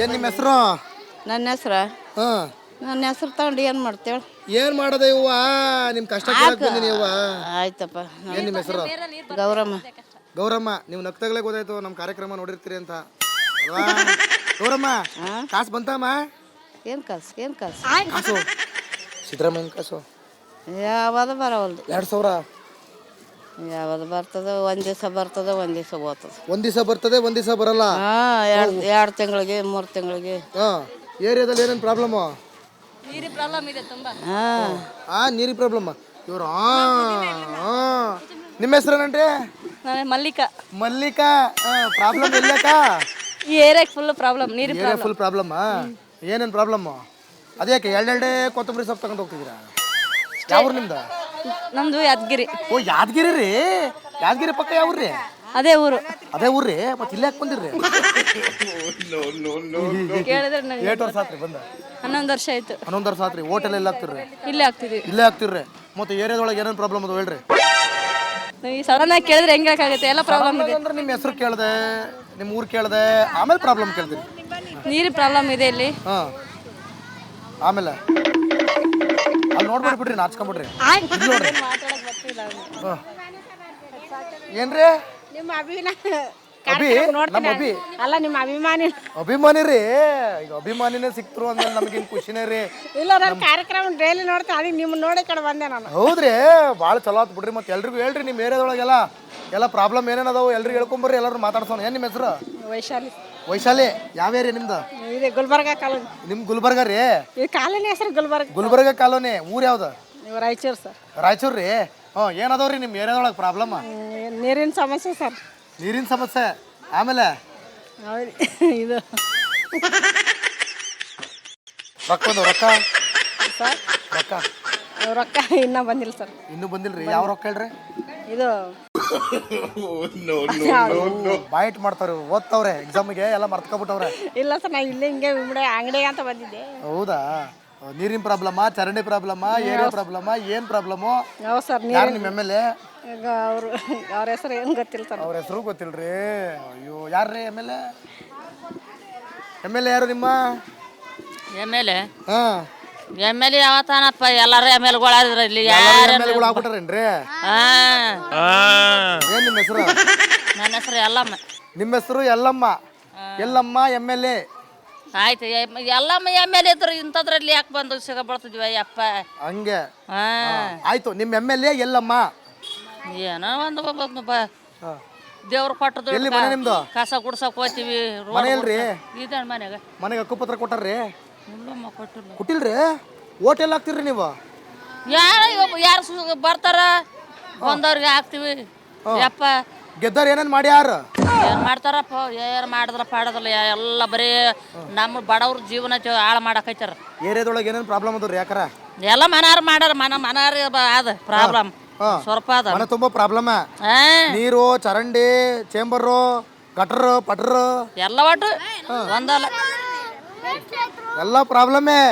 ಏನ್ ನಿಮ್ಮ ಹೆಸರು? ನನ್ನ ಹೆಸರು ಹಾಂ, ನನ್ನ ಹೆಸರು ತಗೊಂಡು ಏನು ಮಾಡ್ತೇವೆ? ಏನ್ ಮಾಡದೆ ಇವ್ವ? ನಿಮ್ ಕಷ್ಟ ಕೇಳಕ್ ಬಂದಿನಿ ಇವ್ವ. ಆಯ್ತಪ್ಪ. ಏನ್ ನಿಮ್ಮ ಹೆಸರು? ಗೌರಮ್ಮ. ಗೌರಮ್ಮ. ನೀವು ನಗ್ತಾಗಲೇ ಗೊತ್ತಾಯ್ತು ನಮ್ಮ ಕಾರ್ಯಕ್ರಮ ನೋಡಿರ್ತೀರಿ ಅಂತ ಅಲ್ವಾ? ಗೌರಮ್ಮ, ಕಾಸು ಬಂತಮ್ಮ? ಏನು ಕಾಸು? ಏನು ಕಾಸು? ಕಾಸು ಸಿದ್ದರಾಮಯ್ಯನ ಕಾಸು ಯಾವುದು ಬರವಲ್ದು. 2000. ಯಾವುದು ಬರ್ತದೆ? ಒಂದು ದಿವಸ ಬರ್ತದೆ, ಒಂದು ದಿವಸ ಹೋಗ್ತದೆ. ಒಂದ್ ದಿವಸ ಬರ್ತದೆ, ಒಂದ್ ದಿವಸ ಬರಲ್ಲ. ಎರಡು ತಿಂಗಳಿಗೆ 3 ತಿಂಗಳಿಗೆ. ಏರಿಯಾದಲ್ಲಿ ಏನೇನು ಪ್ರಾಬ್ಲಮ್ಮು? ನೀರಿನ ಪ್ರಾಬ್ಲಮ್ ಇದೆ ತುಂಬಾ. ನೀರಿ ಪ್ರಾಬ್ಲಮ್. ಇವರು ನಿಮ್ಮ ಹೆಸರೇನಂటే? ನಾನು ಮಲ್ಲಿಕಾ. ಮಲ್ಲಿಕಾ. ಪ್ರಾಬ್ಲಮ್ ಎಲ್ಲಕ್ಕ? ಈ ಏರಿಯಾಕ್ಕೆ ಫುಲ್ ಪ್ರಾಬ್ಲಮ್, ನೀರಿನ ಏರಿಯಾ ಫುಲ್ ಪ್ರಾಬ್ಲಮ್. ಏನೇನು ಪ್ರಾಬ್ಲಮ್ಮು? ಅದ್ಯಾಕೆ ಎರಡೆರಡೇ ಕೊತ್ತಂಬರಿ ಸೊಪ್ಪು ತಗೊಂಡು ಹೋಗ್ತಿದ್ದೀರಾ? ಯಾವ ನಿಮ್ದು? ನಮ್ದು ಯಾದಗಿರಿ. ಓ, ಯಾದಗಿರಿ ರೀ. ಯಾದಗಿರಿ ಪಕ್ಕ ಯಾವ್ರಿ? ಅದೇ ಊರು. ಅದೇ ಊರ್ರಿ. ಮತ್ತೆ ಇಲ್ಲೇ ಯಾಕೆ ಬಂದಿರ್ರಿ? ಕೇಳಿದ್ರೆ ನನಗೆ 8 ವರ್ಷ ಆತ್ರಿ ಬಂದ? 11 ವರ್ಷ ಆಯ್ತು. 11 ವರ್ಷ ಆತ್ರಿ. ಹೋಟೆಲ್ ಎಲ್ಲ ಆಗ್ತಿರ್ರಿ? ಇಲ್ಲೇ ಆಗ್ತಿದ್ವಿ. ಇಲ್ಲೇ ಆಗ್ತಿರ್ರಿ. ಮತ್ತೆ ಏರಿಯಾದೊಳಗೆ ಏನೇನು ಪ್ರಾಬ್ಲಮ್ ಅದು ಹೇಳ್ರಿ. ಈ ಸಡನ್ ಆಗಿ ಕೇಳಿದ್ರೆ ಹೆಂಗೆ ಹೇಳಕ್ಕಾಗುತ್ತೆ? ಎಲ್ಲ ಪ್ರಾಬ್ಲಮ್ ಇದೆ. ಅಂದ್ರೆ ನಿಮ್ಮ ಹೆಸರು ಕೇಳಿದೆ, ನಿಮ್ಮ ಊರು ಕೇಳಿದೆ, ಆಮೇಲೆ ಪ್ರಾಬ್ಲಮ್ ಕೇಳ್ತೀನಿ. ನೀರಿನ ಪ್ರಾಬ್ಲಮ್ ಇದೆ ಇಲ್ಲಿ. ಹಾಂ, ಆಮೇಲೆ ಅಲ್ಲಿ ನೋಡ್ಬಿಡಿ ಬಿಡ್ರಿ, ನಾಚ್ಕೊಂಬಿಡ್ರಿ. ಮಾತಾಡಕ್ ಬರ್ತಿಲ್ಲ. ಏನ್ರಿ? ನಿಮ್ಮ ಅಭಿ? ನಮ್ಮ ಅಭಿ ಅಲ್ಲ, ನಿಮ್ಮ ಅಭಿಮಾನಿ. ಅಭಿಮಾನಿ ರೀ. ಈಗ ಅಭಿಮಾನಿನೇ ಸಿಕ್ತರು ಅಂದ್ರೆ ನಮಗೇನು ಖುಷಿನೇ ರೀ. ಇಲ್ಲ, ನಾನು ಕಾರ್ಯಕ್ರಮ ಡೈಲಿ ನೋಡ್ತೇನೆ. ಅದಕ್ಕೆ ನಿಮ್ಮ ನೋಡಿ ಕಡೆ ಬಂದೆ ನಾನು. ಹೌದ್ರಿ, ಭಾಳ ಚಲೋ ಆತ್ ಬಿಡ್ರಿ. ಮತ್ತೆ ಎಲ್ರಿಗೂ ಹೇಳ್ರಿ ನಿಮ್ಮ ಏರಿಯಾದೊಳಗೆಲ್ಲ ಎಲ್ಲ ಪ್ರಾಬ್ಲಮ್ ಏನೇನು ಅದಾವು ಎಲ್ರಿಗೂ ಹೇಳ್ಕೊಂಬರ್ರಿ, ಎಲ್ಲರೂ ಮಾತಾಡ್ಸೋಣ. ಏನು ನಿಮ್ಮ ಹೆಸರು? ವೈಶಾಲಿ. ವೈಶಾಲಿ. ಯಾವ ಏರಿಯಾ ನಿಮ್ದು? ಇದೆ ಗುಲ್ಬರ್ಗ ಕಾಲೋನಿ. ನಿಮ್ಮ ಗುಲ್ಬರ್ಗ ರೀ? ಈ ಕಾಲೋನಿ ಹೆಸರು ಗುಲ್ಬರ್ಗ. ಗುಲ್ಬರ್ಗ ಕಾಲೋನಿ. ಊರು ಯಾವ್ದು? ರಾಯಚೂರು ಸರ್. ರಾಯಚೂರು ರೀ. ಏನದಾವ್ರಿ ನಿಮ್ಮ ಏರಿಯಾದೊಳಗೆ ಪ್ರಾಬ್ಲಮ್? ನೀರಿನ ಸಮಸ್ಯೆ ಸರ್. ನೀರಿನ ಸಮಸ್ಯೆ. ಆಮೇಲೆ ಹೌದು. ಇದು ರೊಕ್ಕ ಬಂದವು? ರೊಕ್ಕ ಸರ್, ರೊಕ್ಕ ರೊಕ್ಕ ಇನ್ನೂ ಬಂದಿಲ್ಲ ಸರ್. ಇನ್ನೂ ಬಂದಿಲ್ರಿ. ಯಾವ ರೊಕ್ಕ ಹೇಳ್ರಿ? ಇದು ಬಾಯ್ಟ್ ಮಾಡ್ತಾರ, ಓದ್ತಾವ್ರೆ ಎಕ್ಸಾಮಿಗೆ ಎಲ್ಲ ಮರ್ತ್ಕೊಬಿಟ್ಟವ್ರೆ. ಇಲ್ಲ ಸರ್, ನಾ ಇಲ್ಲೇ ಹಿಂಗೆ ಅಂಗಡಿಗೆ ಅಂತ ಬಂದಿದ್ದೆ. ಹೌದಾ? ನೀರಿನ ಪ್ರಾಬ್ಲಮ್ಮ, ಚರಂಡಿ ಪ್ರಾಬ್ಲಮ್ಮ, ಏರಿಯಾ ಪ್ರಾಬ್ಲಮ್ಮ, ಏನು ಪ್ರಾಬ್ಲಮ್ಮು? ಯಾವ ಸರ್? ಯಾರು ನಿಮ್ಮ MLA? ಅವ್ರ ಹೆಸರು ಏನು ಗೊತ್ತಿಲ್ಲ ಸರ್. ಅವ್ರ ಹೆಸರು ಗೊತ್ತಿಲ್ರಿ. ಅಯ್ಯೋ, ಯಾರ್ರಿ MLA? MLA ಯಾರು ನಿಮ್ಮ? MLA ಹಾಂ, MLA ಯಾವತ್ತಾನಪ್ಪ? ಎಲ್ಲಾರು MLAಗಳು ಇಲ್ಲಿ. MLAಗಳು ಆಗ್ಬಿಟ್ಟಾರೇನ್ರಿ? ಏನು ನಿಮ್ಮ ಹೆಸರು? ನನ್ನ ಹೆಸರು ಯಲ್ಲಮ್ಮ. ನಿಮ್ಮ ಹೆಸರು ಯಲ್ಲಮ್ಮ. ಯಲ್ಲಮ್ಮ MLA. ಆಯ್ತು, ಎಲ್ಲಮ್ಮ MLA ಇದ್ರು ಇಂಥದ್ರಲ್ಲಿ ಯಾಕೆ ಬಂದು ಸಿಗಬಡ್ತಿದ್ವಿ ಅಪ್ಪ? ಹಂಗೆ. ಆಯ್ತು, ನಿಮ್ಮ MLA ಯಲ್ಲಮ್ಮ. ಏನೋ ಒಂದು ದೇವ್ರು ಕೊಟ್ಟದು. ಎಲ್ಲಿ ಮನೆ ನಿಮ್ದು? ಕಸ ಗುಡ್ಸಕ್ ಹೋಗ್ತೀವಿ. ಮನೆ ಇಲ್ರಿ? ಇದೆ ಮನೆಗ. ಮನೆಗೆ ಹಕ್ಕುಪತ್ರ ಕೊಟ್ಟಾರ್ರಿ? ಇಲ್ಲಮ್ಮ, ಕೊಟ್ಟಿಲ್ಲ. ಕೊಟ್ಟಿಲ್ರಿ? ಹೋಟೆಲ್ ಹಾಕ್ತಿರ್ರಿ ನೀವು? ಯಾರು ಬರ್ತಾರ ಬಂದವ್ರಿಗೆ ಹಾಕ್ತಿವಿ. ಯಪ್ಪ ಗೆದ್ದಾರ ಏನೇನು ಮಾಡ್ಯಾರ? ಏನ್ ಮಾಡ್ತಾರಪ್ಪ? ಏನ್ ಮಾಡಿದ್ರ ಪಾಡೋದಿಲ್ಲ. ಎಲ್ಲ ಬರೀ ನಮ್ಮ ಬಡವ್ರ ಜೀವನ ಹಾಳು ಮಾಡಕೈತಾರ. ಏರಿಯಾದೊಳಗೆ ಏನೇನು ಪ್ರಾಬ್ಲಮ್ ಅದ್ರಿ? ಯಾಕಾರ ಎಲ್ಲ ಮನಾರ್ ಮಾಡ್ಯಾರ. ಮನಾರ ಅದ ಪ್ರಾಬ್ಲಮ್ ಸ್ವಲ್ಪ ಅದ. ಮನೆ ತುಂಬಾ ಪ್ರಾಬ್ಲಮ್. ನೀರು, ಚರಂಡಿ, ಚೇಂಬರು, ಗಟ್ರು, ಪಟ್ರು ಎಲ್ಲ ಒಟ್ಟು ಒಂದಲ್ಲ, ಎಲ್ಲ ಪ್ರಾಬ್ಲಮ್ಮೇ.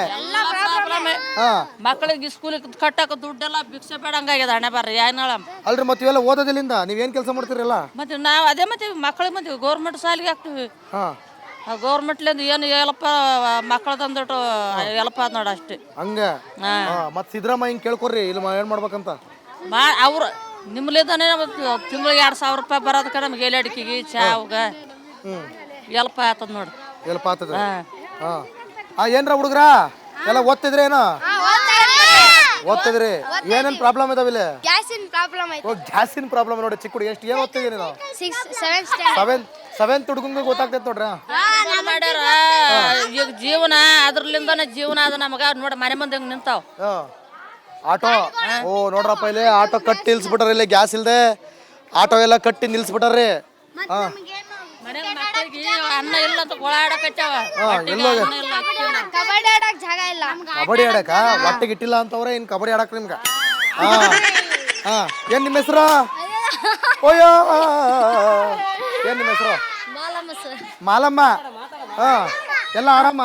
ಮಕ್ಕಳಿಗೆ ಸ್ಕೂಲಿಗೆ ಕಟ್ಟಕ ದುಡ್ಡೆಲ್ಲ ಭಿಕ್ಷೆ ಬೇಡಂಗಾಗ್ಯದ. ಹಣೆ ಬರ್ರಿ ಏನ್ ಹೇಳ. ಅಲ್ರಿ, ಮತ್ತೆ ಇವೆಲ್ಲ ಓದೋದಿಲ್ಲಿಂದ ನೀವೇನ್ ಕೆಲಸ ಮಾಡ್ತೀರಲ್ಲ? ಮತ್ತೆ ನಾವು ಅದೇ ಮತ್ತೆ ಮಕ್ಕಳಿಗೆ ಮತ್ತೆ ಗೌರ್ಮೆಂಟ್ ಸಾಲಿಗೆ ಹಾಕ್ತಿವಿ. ಗೌರ್ಮೆಂಟ್ಲಿಂದ ಏನು ಹೇಳಪ್ಪ ಮಕ್ಕಳದಂದಟ್ಟು ಹೇಳಪ್ಪ ಅದ್ ನೋಡ ಅಷ್ಟೇ. ಹಂಗ ಮತ್ತೆ ಸಿದ್ದರಾಮಯ್ಯ ಹಿಂಗೆ ಕೇಳ್ಕೊಡ್ರಿ, ಇಲ್ಲಿ ಏನ್ ಮಾಡ್ಬೇಕಂತ. ಅವ್ರು ನಿಮ್ಮಲಿದ್ದಾನೆ ತಿಂಗಳಿಗೆ 2000 ರೂಪಾಯಿ ಬರೋದ ಕಡೆ ನಮ್ಗೆ ಎಲೆ ಅಡಿಕೆಗೆ ಚಾವ್ಗ ಎಲ್ಪ ಆತದ ನೋಡಿ. ಎಲ್ಪ ಆತದ. ಏನ್ರ ಹುಡುಗ್ರ ಎಲ್ಲ ಓದ್ತಿದ್ರಿ? ಏನೋ ಓದ್ತಿದ್ರಿ? ಏನೇನು ಪ್ರಾಬ್ಲಮ್ ಇದಾವಿಲ್ಲ? ಗ್ಯಾಸಿನ ಪ್ರಾಬ್ಲಮ್ ಐತೆ. ಓ, ಗ್ಯಾಸಿನ ಪ್ರಾಬ್ಲಮ್ ನೋಡಿ. ಚಿಕ್ಕ ಹುಡುಗಿ ಎಷ್ಟು ಏನು ಓದ್ತಿದ್ದೀನಿ ನಾವು? 6th 7th ಹುಡುಗಂಗೆ ಗೊತ್ತಾಗ್ತೈತೆ ನೋಡ್ರಿ. ಮಾಡ್ಯಾರ ಈಗ ಜೀವನ ಅದ್ರಲಿಂದಾನೆ ಜೀವನ ಅದ ನಮಗ. ನೋಡಿ ಮನೆ ಮುಂದೆ ಹಿಂಗೆ ನಿಂತಾವ ಆಟೋ. ಓ, ನೋಡ್ರಪ್ಪ, ಇಲ್ಲಿ ಆಟೋ ಕಟ್ಟಿ ನಿಲ್ಸ್ಬಿಟ್ಟಾರ. ಇಲ್ಲಿ ಗ್ಯಾಸ್ ಇಲ್ದೆ ಆಟೋ ಎಲ್ಲ ಕಟ್ಟಿ ನಿಲ್ಸ್ಬಿಟ್ಟಾರ್ರಿ. ಅನ್ನ ಇಲ್ಲ ಅಂತ ಓಡಾಡಕತ್ತಾವ. ಕಬಡ್ಡಿ ಆಡಕ್ ಜಾಗ ಇಲ್ಲ. ಕಬಡ್ಡಿ ಆಡಕ ಹೊಟ್ಟೆಗೆ ಇಟ್ಟಿಲ್ಲ ಅಂತವ್ರೆ. ಇನ್ ಕಬಡ್ಡಿ ಆಡಕ್ ನಿಮ್ಗೆ? ಏನ್ ನಿಮ್ಮ ಹೆಸರು? ಓಯೋ, ಏನ್ ನಿಮ್ಮ ಹೆಸರು? ಮಾಲಮ್ಮ. ಎಲ್ಲ ಆರಾಮ?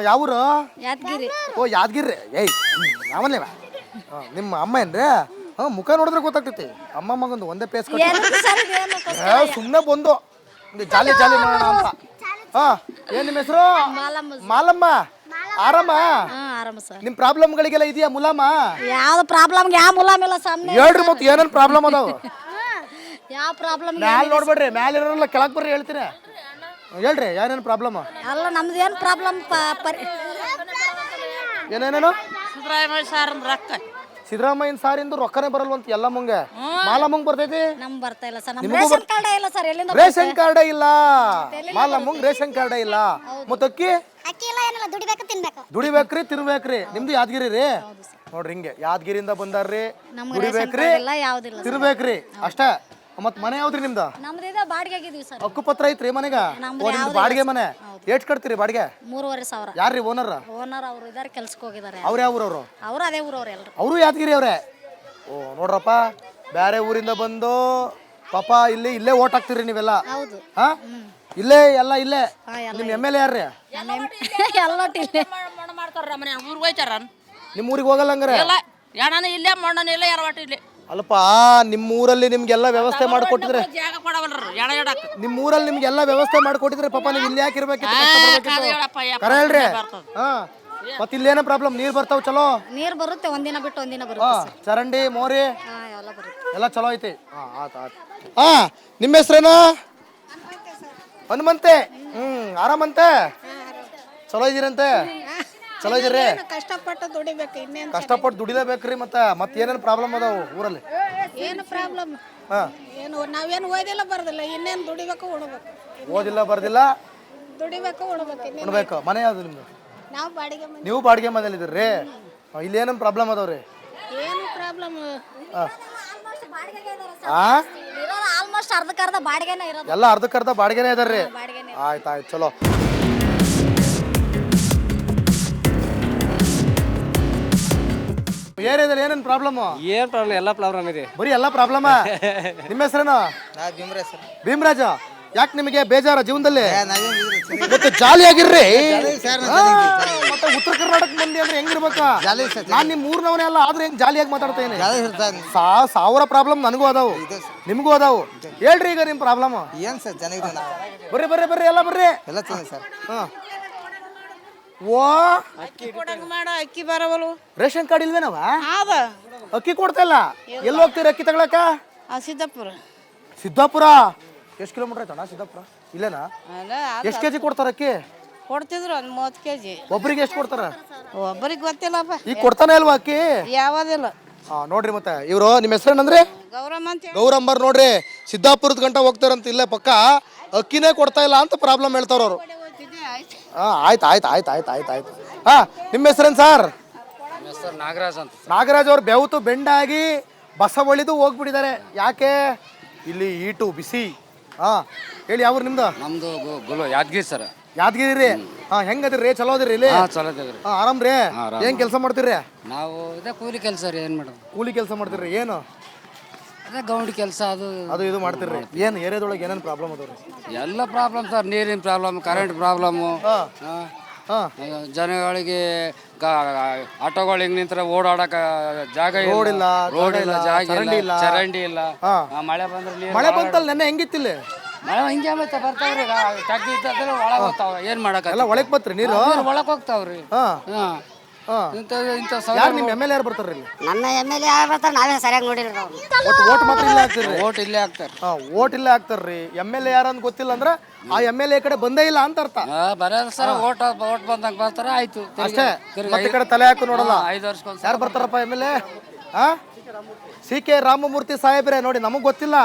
ಯಾವೂರು? ಯಾದಗಿರಿ. ಓ, ಯಾದಗಿರಿ. ಏಯ್, ಯಾವನ್ನೇ ನಿಮ್ಮ ಅಮ್ಮ ಏನ್ರಿ? ಮುಖ ನೋಡಿದ್ರೆ ಗೊತ್ತಾಗ್ತೈತಿ. ಅಮ್ಮ ಮಗಂದು ಒಂದೇ ಪೇಸ್ ಕಟ್ಟಿ ಸುಮ್ಮನೆ ಬಂದು ಜಾಲಿ ಮಾಡೋಣ ಅಂತ. ಹಾ ಏನ್ ನಿಮ್ಮ ಹೆಸರು? ಮಾಲಮ್ಮ. ಆರಾಮ? ಆರಾಮ ಸರ್. ನಿಮ್ ಪ್ರಾಬ್ಲಮ್ಗಳಿಗೆಲ್ಲ ಇದೆಯಾ ಮುಲಾಮ? ಯಾವ್ದು ಪ್ರಾಬ್ಲಮ್ಗೆ ಯಾವ ಮುಲಾಮ್ ಇಲ್ಲ ಸಾಮ್ನೆ. ಹೇಳ್ರಿ ಮತ್ತೆ ಏನೇನ್ ಪ್ರಾಬ್ಲಮ್ ಅದಾವ? ಯಾವ ಪ್ರಾಬ್ಲಮ್ ಮ್ಯಾಲ ನೋಡ್ಬೇಡ್ರಿ, ಮ್ಯಾಲ ಇರೋಲ್ಲ ಕೆಳಗ್ ಬರ್ರಿ ಹೇಳ್ತೀನಿ. ಹೇಳ್ರಿ ಏನೇನ್ ಪ್ರಾಬ್ಲಮ್? ಅಲ್ಲ ನಮ್ದು ಏನ್ ಪ್ರಾಬ್ಲಮ್ ಏನೇನೇನು? ಸಿದ್ದರಾಮಯ್ಯ ಸಾರ್ ರೊಕ್ಕ ಸಿದ್ದರಾಮಯ್ಯನ ಸಾರಿಂದು ರೊಕ್ಕನೇ ಬರಲ್ವಂತ ಎಲ್ಲ ಮುಂಗೆ. ಮಾಲಮ್ಮಂಗ್ ಬರ್ತೈತಿ, ನಮ್ ಬರ್ತಾ ಇಲ್ಲ ಸರ್. ನಮ್ ನಿಮಗೂ ರೇಷನ್ ಕಾರ್ಡ್ ಇಲ್ಲ ಸರ್. ಎಲ್ಲಿಂದ ರೇಷನ್ ಕಾರ್ಡೇ ಇಲ್ಲ. ಮಾಲಮ್ಮಂಗ್ ರೇಷನ್ ಕಾರ್ಡೇ ಇಲ್ಲ. ಮತ್ತ ಅಕ್ಕಿ ಅಕ್ಕಿ ಎಲ್ಲ ಏನಿಲ್ಲ, ದುಡಿಬೇಕು ತಿನ್ಬೇಕು. ದುಡಿಬೇಕ್ರಿ ತಿರ್ಬೇಕ್ರಿ. ನಿಮ್ದು ಯಾದಗಿರಿ ರೀ? ನೋಡ್ರಿ ಹಿಂಗೆ ಯಾದಗಿರಿಯಿಂದ ಬಂದಾರ್ರಿ. ದುಡಿಬೇಕ್ರಿ ಇಲ್ಲ ಯಾವ್ದಿಲ್ಲ ತಿರ್ಬೇಕ್ರಿ ಅಷ್ಟೇ. ಮತ್ ಮನೆ ಯಾವ್ದ್ರಿ ನಿಮ್ದು? ನಮ್ದು ಇದೆ ಬಾಡಿಗೆ ಆಗಿದೀವಿ ಸರ್. ಹಕ್ಕುಪತ್ರ ಐತ್ರಿ ಮನೆಗ? ನಿಮ್ದು ಬಾಡಿಗೆ ಮನೆ ಎಷ್ಟ್ ಕಟ್ತೀರಿ ಬಾಡಿಗೆ? 3,500. ಯಾರ್ರಿ ಓನರ್? ಓನರ್ ಅವ್ರು ಇದಾರೆ, ಕೆಲ್ಸಕ್ಕೆ ಹೋಗಿದ್ದಾರೆ. ಅವ್ರ ಯಾವ ಊರವ್ರು? ಅವ್ರು ಅದೇ ಊರವ್ರು ಎಲ್ರು. ಅವರು ಯಾದಗಿರಿ ಅವ್ರೆ. ಓ ನೋಡ್ರಪ್ಪ, ಬೇರೆ ಊರಿಂದ ಬಂದು ಪಾಪ ಇಲ್ಲೇ ಓಟ್ ಹಾಕ್ತಿರಿ ನೀವೆಲ್ಲ. ಹೌದು. ಹಾ ಇಲ್ಲೇ ಎಲ್ಲ ಇಲ್ಲೇ. ನಿಮ್ MLA ಯಾರ್ರಿ? ಎಲ್ಲ ಮಾಡ್ತಾರ ಮನೆ ಊರಿಗೆ ಹೋಯ್ತಾರ. ನಿಮ್ ಊರಿಗೆ ಹೋಗಲ್ಲ ಹಂಗಾರೆ? ಇಲ್ಲ ಯಾಣನ ಇಲ್ಲೇ ಮಣ್ಣನ ಇಲ್ಲ ಯಾರವಾಟ ಇಲ್ಲೇ. ಅಲ್ಪ ನಿಮ್ ಊರಲ್ಲಿ ನಿಮ್ಗೆಲ್ಲ ವ್ಯವಸ್ಥೆ ಮಾಡ್ಕೊಟ್ಟಿದ್ರೆ, ಜಾಗ ಕೊಡವಲ್ರ ಯಾಣ ಇಡಕ್. ನಿಮ್ ಊರಲ್ಲಿ ನಿಮ್ಗೆಲ್ಲ ವ್ಯವಸ್ಥೆ ಮಾಡ್ಕೊಟ್ಟಿದ್ರೆ ಪಾಪ ನೀವು ಇಲ್ಲಿ ಯಾಕೆ ಇರ್ಬೇಕಿತ್ತು? ಕರೆ ಹೇಳ್ರಿ. ಹಾ ಮತ್ ಇಲ್ಲೇನ ಪ್ರಾಬ್ಲಮ್? ನೀರ್ ಬರ್ತಾವ ಚಲೋ? ನೀರ್ ಬರುತ್ತೆ, ಒಂದಿನ ಬಿಟ್ಟು ಒಂದಿನ ಬರುತ್ತೆ. ಚರಂಡಿ ಮೋರಿ ಎಲ್ಲ ಬರುತ್ತೆ, ಎಲ್ಲ ಚಲೋ ಐತಿ. ಹಾ ನಿಮ್ಮ ಹೆಸ್ರೇನ? ಹನುಮಂತೆ. ಆರಾಮಂತೆ? ಚಲೋ ಇದೀರಂತೆ? ಚಲೋ ಇದೀರಿ? ಕಷ್ಟಪಟ್ಟು ದುಡಿಬೇಕು. ಇನ್ನೇನು ಕಷ್ಟಪಟ್ಟು ದುಡಿಲೇಬೇಕ್ರಿ. ಮತ್ತೆ ಏನೇನು ಪ್ರಾಬ್ಲಮ್ ಅದಾವ ಊರಲ್ಲಿ? ಏನು ಪ್ರಾಬ್ಲಮ್? ಹಾ ಏನು ನಾವೇನು ಓದಿಲ್ಲ ಬರ್ದಿಲ್ಲ, ಇನ್ನೇನು ದುಡಿಬೇಕು ಉಣ್ಬೇಕು. ಓದಿಲ್ಲ ಬರ್ದಿಲ್ಲ, ದುಡಿಬೇಕು ಉಣ್ಬೇಕು. ಉಣ್ಬೇಕು. ಮನೆ ಯಾವ್ದು ನಿಮ್ದು? ನಾವು ಬಾಡಿಗೆ ಮನೆ. ನೀವು ಬಾಡಿಗೆ ಮನೇಲಿ ಇದ್ರಿ? ಇಲ್ಲಿ ಏನೇನು ಪ್ರಾಬ್ಲಮ್ ಅದಾವ್ರಿ? ಏನು ಪ್ರಾಬ್ಲಮ್? ಆಲ್ಮೋಸ್ಟ್ ಅರ್ಧಕ್ಕರ್ಧ ಬಾಡಿಗೆನೇ ಇರೋದು. ಎಲ್ಲ ಅರ್ಧಕ್ಕರ್ಧ ಬಾಡಿಗೆನೇ ಇದಾರ್ರಿ? ಆಯ್ತು ಚಲೋ. ಏರಿಯಾದಲ್ಲಿ ಏನೇನು ಪ್ರಾಬ್ಲಮ್? ಏನ್ ಪ್ರಾಬ್ಲಮ್? ಎಲ್ಲ ಪ್ರಾಬ್ಲಮ್ ಇದೆ. ಬರೀ ಎಲ್ಲ ಪ್ರಾಬ್ಲಮ್. ನಿಮ್ಮ ಹೆಸರೇನು? ಭೀಮರಾಜ. ಯಾಕೆ ನಿಮಗೆ ಬೇಜಾರ ಜೀವನದಲ್ಲಿ? ಮತ್ತೆ ಜಾಲಿ ಆಗಿರ್ರಿ. ಮತ್ತೆ ಉತ್ತರ ಕರ್ನಾಟಕ ಮಂದಿ ಅಂದ್ರೆ ಹೆಂಗಿರ್ಬೇಕ? ನಾನ್ ನಿಮ್ ಊರ್ನವನೇ ಅಲ್ಲ, ಆದ್ರೆ ಹೆಂಗ್ ಜಾಲಿಯಾಗಿ ಮಾತಾಡ್ತೇನೆ. ಸಾವಿರ ಪ್ರಾಬ್ಲಮ್ ನನಗೂ ಅದಾವು, ನಿಮ್ಗೂ ಅದಾವು. ಹೇಳ್ರಿ ಈಗ ನಿಮ್ ಪ್ರಾಬ್ಲಮ್ ಏನ್ ಸರ್? ಚೆನ್ನಾಗಿದೆ. ಬರ್ರಿ ಎಲ್ಲ ಬರ್ರಿ. ಎಲ್ಲ ಚೆನ್ನಾಗಿ ಸರ್. ಓ ಮಾಡೋ ಅಕ್ಕಿ ಬರವಲು. Ration card ಇಲ್ವೇನವ? ಅಕ್ಕಿ ಕೊಡ್ತಾ ಇಲ್ಲ. ಎಲ್ಲಿ ಹೋಗ್ತೀರಿ ಅಕ್ಕಿ ತಗೊಳಕ? ಸಿದ್ದಾಪುರ. ಎಷ್ಟು ಕಿಲೋಮೀಟರ್ ಆಯ್ತಣ್ಣ ಸಿದ್ದಾಪುರ? ಇಲ್ಲೇನಾ? ಎಷ್ಟು ಕೆಜಿ ಕೊಡ್ತಾರ ಅಕ್ಕಿ? ಕೊಡ್ತಿದ್ರು ಒಂದು 30 kg. ಒಬ್ರಿಗೆ ಎಷ್ಟು ಕೊಡ್ತಾರ? ಒಬ್ಬರಿಗೆ ಗೊತ್ತಿಲ್ಲಪ್ಪ. ಈಗ ಕೊಡ್ತಾನೆ ಅಲ್ವಾ ಅಕ್ಕಿ? ಯಾವ್ದಿಲ್ಲ. ನೋಡ್ರಿ ಮತ್ತೆ ಇವರು ನಿಮ್ಮ ಹೆಸರೇನಂದ್ರಿ? ಗೌರಮ್ಮರ್. ನೋಡ್ರಿ ಸಿದ್ದಾಪುರದ ಗಂಟ ಹೋಗ್ತಾರಂತ ಇಲ್ಲೇ ಪಕ್ಕ. ಅಕ್ಕಿನೇ ಕೊಡ್ತಾ ಇಲ್ಲ ಅಂತ ಪ್ರಾಬ್ಲಮ್ ಹೇಳ್ತಾರ ಅವರು. ಆಯ್ತು. ಹಾ ನಿಮ್ಮ ಹೆಸರೇನು ಸರ್? ನಾಗರಾಜ್ ಅಂತ. ನಾಗರಾಜ್ ಅವ್ರು ಬೆವತು ಬೆಂಡಾಗಿ ಬಸ ಒಳಿದು ಹೋಗ್ಬಿಟ್ಟಿದ್ದಾರೆ. ಯಾಕೆ? ಇಲ್ಲಿ ಈಟು ಬಿಸಿ. ಹಾ ಹೇಳಿ, ಯಾವ ನಿಮ್ದು? ನಮ್ದು ಯಾದಗಿರಿ ಸರ್. ಯಾದಗಿರಿ ರೀ? ಹೆಂಗದಿರಿ? ಚಲೋ ಅದಿರಿ ಇಲ್ಲಿ? ಚಲೋ. ಆರಾಮ್ ರೀ? ಏನ್ ಕೆಲಸ ಮಾಡ್ತೀರಿ? ನಾವು ಇದೇ ಕೂಲಿ ಕೆಲಸ ರೀ. ಏನ್ ಮಾಡೋದು? ಕೂಲಿ ಕೆಲಸ ಮಾಡ್ತೀರಿ? ಏನು ಅದೇ ಗೌಂಡಿ ಕೆಲಸ ಅದು ಇದು ಮಾಡ್ತೀರಿ? ಏನ್ ಏರಿಯಾದೊಳಗೆ ಏನೇನು ಪ್ರಾಬ್ಲಮ್ ಅದಾವ್ರಿ? ಎಲ್ಲ ಪ್ರಾಬ್ಲಮ್ ಸರ್. ನೀರಿನ ಪ್ರಾಬ್ಲಮ್, ಕರೆಂಟ್ ಪ್ರಾಬ್ಲಮ್ಮು, ಜನಗಳಿಗೆ ಆಟೋಗಳು ಹಿಂಗ್ ನಿಂತರ ಓಡಾಡಕ ಜಾಗ ಇಲ್ಲ, ರೋಡ್ ಇಲ್ಲ, ಜಾಗ ಇಲ್ಲ, ಚರಂಡಿ ಇಲ್ಲ. ಮಳೆ ಬಂದ್ರೆ ಮಳೆ ಬಂತಲ್ಲ ನೆನ್ನೆ, ಹೆಂಗಿತ್ತಿಲ್ಲ? ಮಳೆ ಹಿಂಗೆ ಬರ್ತಾವ್ರಿ. ಟಗ್ಗಿ ಇತ್ತಂದ್ರೆ ಒಳಗೆ ಹೋಗ್ತಾವ. ಏನ್ ಮಾಡಕ? ಎಲ್ಲ ಒಳಗೆ ಬತ್ರಿ ನೀರು? ಒಳಗೆ ಹೋಗ್ತಾವ್ರಿ. ಯಾರು ನಿಮ್ಮ MLA ಯಾರು ಬರ್ತಾರ್ರಿ ಇಲ್ಲಿ? ನನ್ನ MLA ಯಾರು ಬರ್ತಾರೆ? ನಾವೇ ಸರಿಯಾಗಿ ನೋಡಿಲ್ಲ. ಓಟ್ ಮಾತ್ರ ಇಲ್ಲೇ ಹಾಕ್ತಿರಿ? ಓಟ್ ಇಲ್ಲೇ ಹಾಕ್ತಾರೆ. ಓಟ್ ಇಲ್ಲೇ ಹಾಕ್ತಾರ್ರಿ. MLA ಯಾರು ಅಂತ ಗೊತ್ತಿಲ್ಲ ಅಂದ್ರೆ ಆ MLA ಕಡೆ ಬಂದೇ ಇಲ್ಲ ಅಂತ ಅರ್ಥ. ಬರೋದು ಸರ್. ಓಟ್ ಬಂದಂಗ ಬರ್ತಾರ, ಆಯ್ತು ಅಷ್ಟೇ. ಮತ್ತೆ ಕಡೆ ತಲೆ ಹಾಕು ನೋಡಲ್ಲ. 5 ವರ್ಷಕ್ಕೆ ಯಾರು ಬರ್ತಾರಪ್ಪ MLA? CK ರಾಮಮೂರ್ತಿ ಸಾಹೇಬ್ರೆ. ನೋಡಿ ನಮಗ್ ಗೊತ್ತಿಲ್ಲ,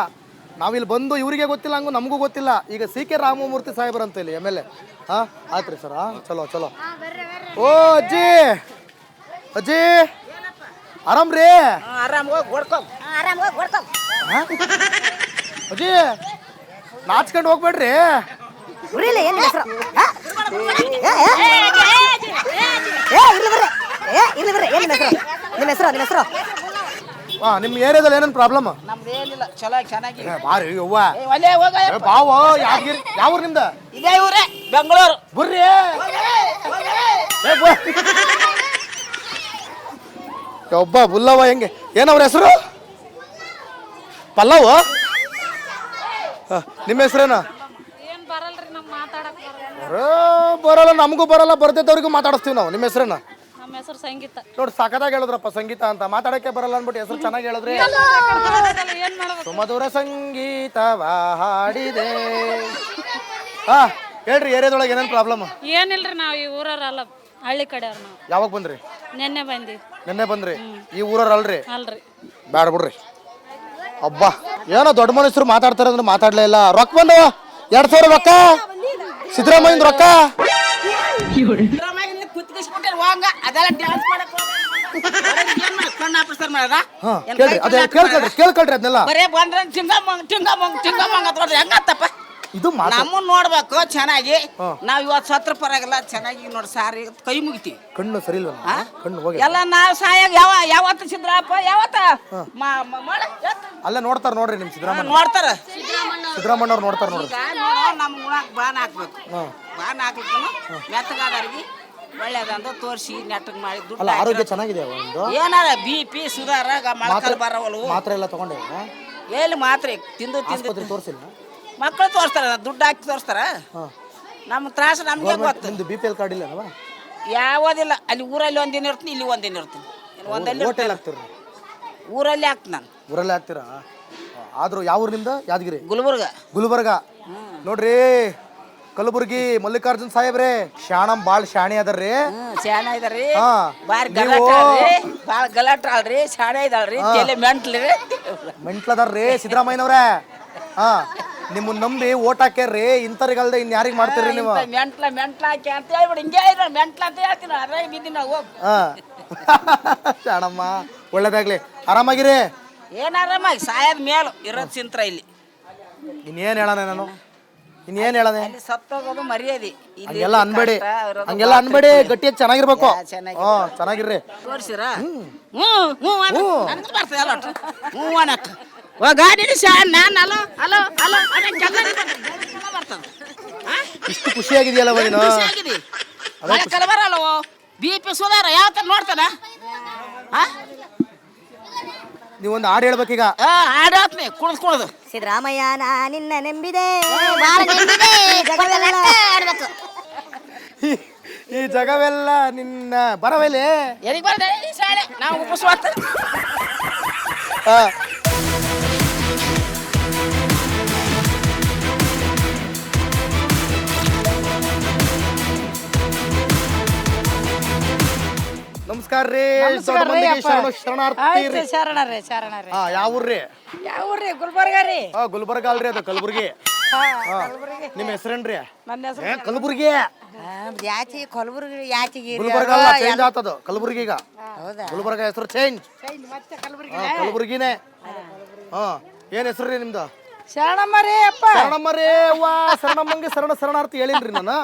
ನಾವಿಲ್ಲಿ ಬಂದು ಇವರಿಗೆ ಗೊತ್ತಿಲ್ಲ, ಹಂಗು ನಮಗೂ ಗೊತ್ತಿಲ್ಲ. ಈಗ CK ರಾಮಮೂರ್ತಿ ಸಾಹೇಬ್ರ ಅಂತ ಇಲ್ಲಿ MLA. ಆಯ್ತ್ರಿ ಸರ್. ಚಲೋ. ಓ ಅಜ್ಜಿ ಆರಾಮ್ ರೀ? ಅಜ್ಜಿ ನಾಚ್ಕೊಂಡು ಹೋಗ್ಬೇಡ್ರಿ. ನಿಮ್ಮ ಏರಿಯಾದಲ್ಲಿ ಏನೇನು ಪ್ರಾಬ್ಲಮ್? ನಮ್ದೇನಿಲ್ಲ, ಚಲೋ ಚೆನ್ನಾಗಿ. ಬಾರಿ ಯವ್ವ ಬಾವ. ಯಾದಗಿರಿ ಯಾವ ಊರು ನಿಮ್ದು? ಇದೇ ಊರೇ, ಬೆಂಗಳೂರು. ಬರ್ರಿ. ಒಬ್ಬ ಬುಲ್ಲವ. ಹೆಂಗೆ ಏನವ್ರ ಹೆಸರು? ಪಲ್ಲವ್. ನಿಮ್ಮ ಹೆಸರೇನು? ಏನ್ ಬರಲ್ರಿ ನಮ್ಮ ಬರಲ್ಲ, ನಮಗೂ ಬರಲ್ಲ, ಬರ್ದಿದ್ದವ್ರಿಗೂ ಮಾತಾಡಿಸ್ತೀವಿ ನಾವು. ನಿಮ್ಮ ಹೆಸರೇನ? ನಮ್ಮ ಹೆಸರು ಸಂಗೀತ. ನೋಡಿ ಸಖತ್ತಾಗಿ ಹೇಳಿದ್ರಪ್ಪ ಸಂಗೀತ ಅಂತ. ಮಾತಾಡಕ್ಕೆ ಬರಲ್ಲ ಅನ್ಬಿಟ್ಟು ಹೆಸರು ಚೆನ್ನಾಗಿ ಹೇಳಿದ್ರಿ. ಏನ್ ಮಾಡ್ಬೇಕು? ಸುಮಧುರ ಸಂಗೀತವ ಹಾಡಿದೆ. ಹಾ ಹೇಳ್ರಿ, ಏರಿಯಾದೊಳಗೆ ಏನೇನು ಪ್ರಾಬ್ಲಮ್? ಏನಿಲ್ರಿ, ನಾವು ಈ ಊರಲ್ಲ, ಹಳ್ಳಿ ಕಡೆಯವ್ರು ನಾವು. ಯಾವಾಗ ಬಂದ್ರಿ? ನೆನ್ನೆ ಬಂದಿ. ನಿನ್ನೆ ಬಂದ್ರಿ? ಈ ಊರಲ್ರಿ? ಅಲ್ರಿ. ಬ್ಯಾಡ ಬಿಡ್ರಿ. ಅಬ್ಬಾ ಏನೋ ದೊಡ್ಡ ಮನುಷ್ಯರು ಮಾತಾಡ್ತಾರ ಅಂದ್ರೆ ಮಾತಾಡ್ಲೇ ಇಲ್ಲ. ರೊಕ್ಕ ಬಂದವ 2,000 ರೊಕ್ಕ, ಸಿದ್ದರಾಮಯ್ಯನ ರೊಕ್ಕ. ಕೇಳ್ಕೊಳ್ರಿ ಅದನ್ನೆಲ್ಲ. ಇದು ನಮ್ಮನ್ನ ನೋಡ್ಬೇಕು ಚೆನ್ನಾಗಿ. ನಾವ್ ಇವತ್ತು ಸತ್ರ ಪರವಾಗಿಲ್ಲ, ಚೆನ್ನಾಗಿ ನೋಡಿ ಸಾರಿ ಕೈ ಮುಗಿತೀವಿ. ಕಣ್ಣು ಸರಿ ಇಲ್ಲ, ಕಣ್ಣು ಹೋಗಿ ಎಲ್ಲ ನಾವ್ ಸಾಯಾಗ ಯಾವತ್ತು ಸಿದ್ರಪ್ಪ ಯಾವತ್ತ ಅಲ್ಲ ನೋಡ್ತಾರ ನೋಡ್ರಿ. ನಿಮ್ ಸಿದ್ದರಾಮಯ್ಯ ನೋಡ್ತಾರ, ಸಿದ್ದರಾಮಯ್ಯವ್ರು ನೋಡ್ತಾರ ನೋಡ್ರಿ. ನಮ್ ಉಣಾಕ್ ಬಾನ್ ಹಾಕ್ಬೇಕು. ಬಾನ್ ಹಾಕ್ಲಿಕ್ಕೂ ಮೆತ್ತಗಾದವ್ರಿಗೆ ಒಳ್ಳೇದಂತ ತೋರಿಸಿ ನೆಟ್ಟಗ್ ಮಾಡಿ ದುಡ್ಡು. ಅಲ್ಲ ಆರೋಗ್ಯ ಚೆನ್ನಾಗಿದೆ ಒಂದು. ಏನಾರ BP ಸುಧಾರ ಮೊಳಕಾಲು ಬರವಲ್ವು. ಮಾತ್ರೆ ಎಲ್ಲ ತಗೊಂಡೆ? ಎಲ್ಲಿ ಮಾತ್ರೆ ತಿಂದು ತಿಂದು ತೋರಿಸಿಲ್ಲ. ಮಕ್ಕಳು ತೋರಿಸ್ತಾರ, ದುಡ್ಡು ಹಾಕಿ ತೋರಿಸ್ತಾರ. ನಮ್ಮ ತ್ರಾಸ ನಮ್ಗೆ ಗೊತ್ತು. ನಿಮ್ದು BPL ಕಾರ್ಡ್ ಇಲ್ಲ? ಯಾವುದಿಲ್ಲ. ಅಲ್ಲಿ ಊರಲ್ಲಿ ಒಂದಿನ ಇರ್ತೀನಿ, ಇಲ್ಲಿ ಒಂದಿನ ಇರ್ತೀನಿ. ಒಂದಲ್ಲಿ ಹೋಟೆಲ್ ಹಾಕ್ತಿರ? ಊರಲ್ಲಿ ಹಾಕ್ತೀನಿ ನಾನು. ಊರಲ್ಲೇ ಹಾಕ್ತೀರಾ? ಆದ್ರೂ ಯಾವ ಊರಿನಿಂದ? ಯಾದಗಿರಿ, ಗುಲ್ಬರ್ಗ. ನೋಡ್ರಿ ಕಲಬುರ್ಗಿ ಮಲ್ಲಿಕಾರ್ಜುನ್ ಸಾಹೇಬ್ರೆ ಬಾಳ್ ಶಾಣೆ ಅದರ್ರಿ. ಶಾಣೆ ಇದಾರ್ರಿ, ಬಾರಿ ಗಲಾಟ ಅಲ್ರಿ, ಬಾಳ ಗಲಾಟ ಅಲ್ರಿ, ಶಾಣೆ ಇದಾಳ್ರಿ, ತಲೆ ಮೆಂಟ್ಲದಾರ್ರಿ ಸಿದ್ದರಾಮಯ್ಯನವ್ರೆ. ಹಾ ನಿಮ್ಮನ್ನ ನಂಬಿ ಓಟ್ ಹಾಕ್ಯಾರ್ರಿ. ಇಂಥವ್ರಿಗಲ್ದೆ ಇನ್ ಯಾರಿಗ್ ಮಾಡ್ತೀರಿ ನೀವು? ಮೆಂಟ್ಲ ಹಾಕಿ ಅಂತ ಹೇಳ್ಬಿಡಿ. ಹಿಂಗೆ ಇದ್ರೆ ಮೆಂಟ್ಲ ಅಂತ ಹೇಳ್ತೀನಿ. ಅದ್ರಾಗ ಬಿದ್ದೀನಿ ನಾವು. ಶಾಣಮ್ಮ ಒಳ್ಳೇದಾಗ್ಲಿ, ಆರಾಮಾಗಿರಿ. ಏನ್ ಆರಾಮಾಗಿ ಸಾಯದ್ ಮೇಲು ಇರೋದ್ ಚಿಂತ್ರ ಇಲ್ಲಿ. ಇನ್ನೇನ್ ಹೇಳಣ ನಾನು, ಇನ್ನೇನ್ ಹೇಳನೆ? ಸತ್ತೋಗೋದು ಮರ್ಯಾದೆ. ಹಂಗೆಲ್ಲ ಅನ್ಬೇಡಿ, ಹಂಗೆಲ್ಲ ಅನ್ಬೇಡಿ. ಗಟ್ಟಿಯಾಗಿ ಚೆನ್ನಾಗಿರ್ಬೇಕು. ಚೆನ್ನಾಗಿರ್ರಿ. ತೋರಿಸಿರ ಗಾಡಿ ಇಷ್ಟು ಖುಷಿಯಾಗಿದೆಯಲ್ಲ ನೀನು? ಬರಲ್ಲವೋ BP ಸುಧಾರ ಯಾವ ತರ ನೋಡ್ತಾನ? ನೀವೊಂದು ಹಾಡು ಹೇಳ್ಬೇಕೀಗ. ಹಾಡಾತ್ನಿ ಕುಣಿದು. ಸಿದ್ದರಾಮಯ್ಯ ನಾ ನಿನ್ನ ನಂಬಿದೆ, ಈ ಜಗವೆಲ್ಲ ನಿನ್ನ ಬರವೇಲೆ. ಎಲ್ಲಿಗೆ ಬರ್ದೆ ಈ ಶಾಲೆ? ನಾವು ಉಪಸ್ವಾತ. ನಮಸ್ಕಾರ ರೀ. ಶರಣಾರ್ಥಿ. ಶರಣರೇ. ಯಾವ ಊರ್ರಿ? ಗುಲ್ಬರ್ಗ ರೀ. ಗುಲ್ಬರ್ಗ ಅಲ್ರಿ, ಅದು ಕಲಬುರ್ಗಿ. ನಿಮ್ಮ ಹೆಸರೇನ್ರಿ? ನನ್ನ ಹೆಸರು ಕಲಬುರ್ಗಿ. ಯಾಚಿ ಕಲಬುರ್ಗಿ, ಯಾಚಿಗೆ ಗುಲ್ಬರ್ಗ ಅಲ್ಲ, ಚೇಂಜ್ ಆತದು ಕಲಬುರ್ಗಿಗ. ಗುಲ್ಬರ್ಗ ಹೆಸರು ಚೇಂಜ್, ಕಲಬುರ್ಗಿನೇ. ಏನ್ ಹೆಸರು ರೀ ನಿಮ್ದು? ಶರಣಮ್ಮರೇ ಅಪ್ಪ. ಶರಣಮ್ಮರೇ. ಶರಣಮ್ಮಂಗೆ ಶರಣಾರ್ಥಿ ಹೇಳಿನ್ರಿ ನಾನು.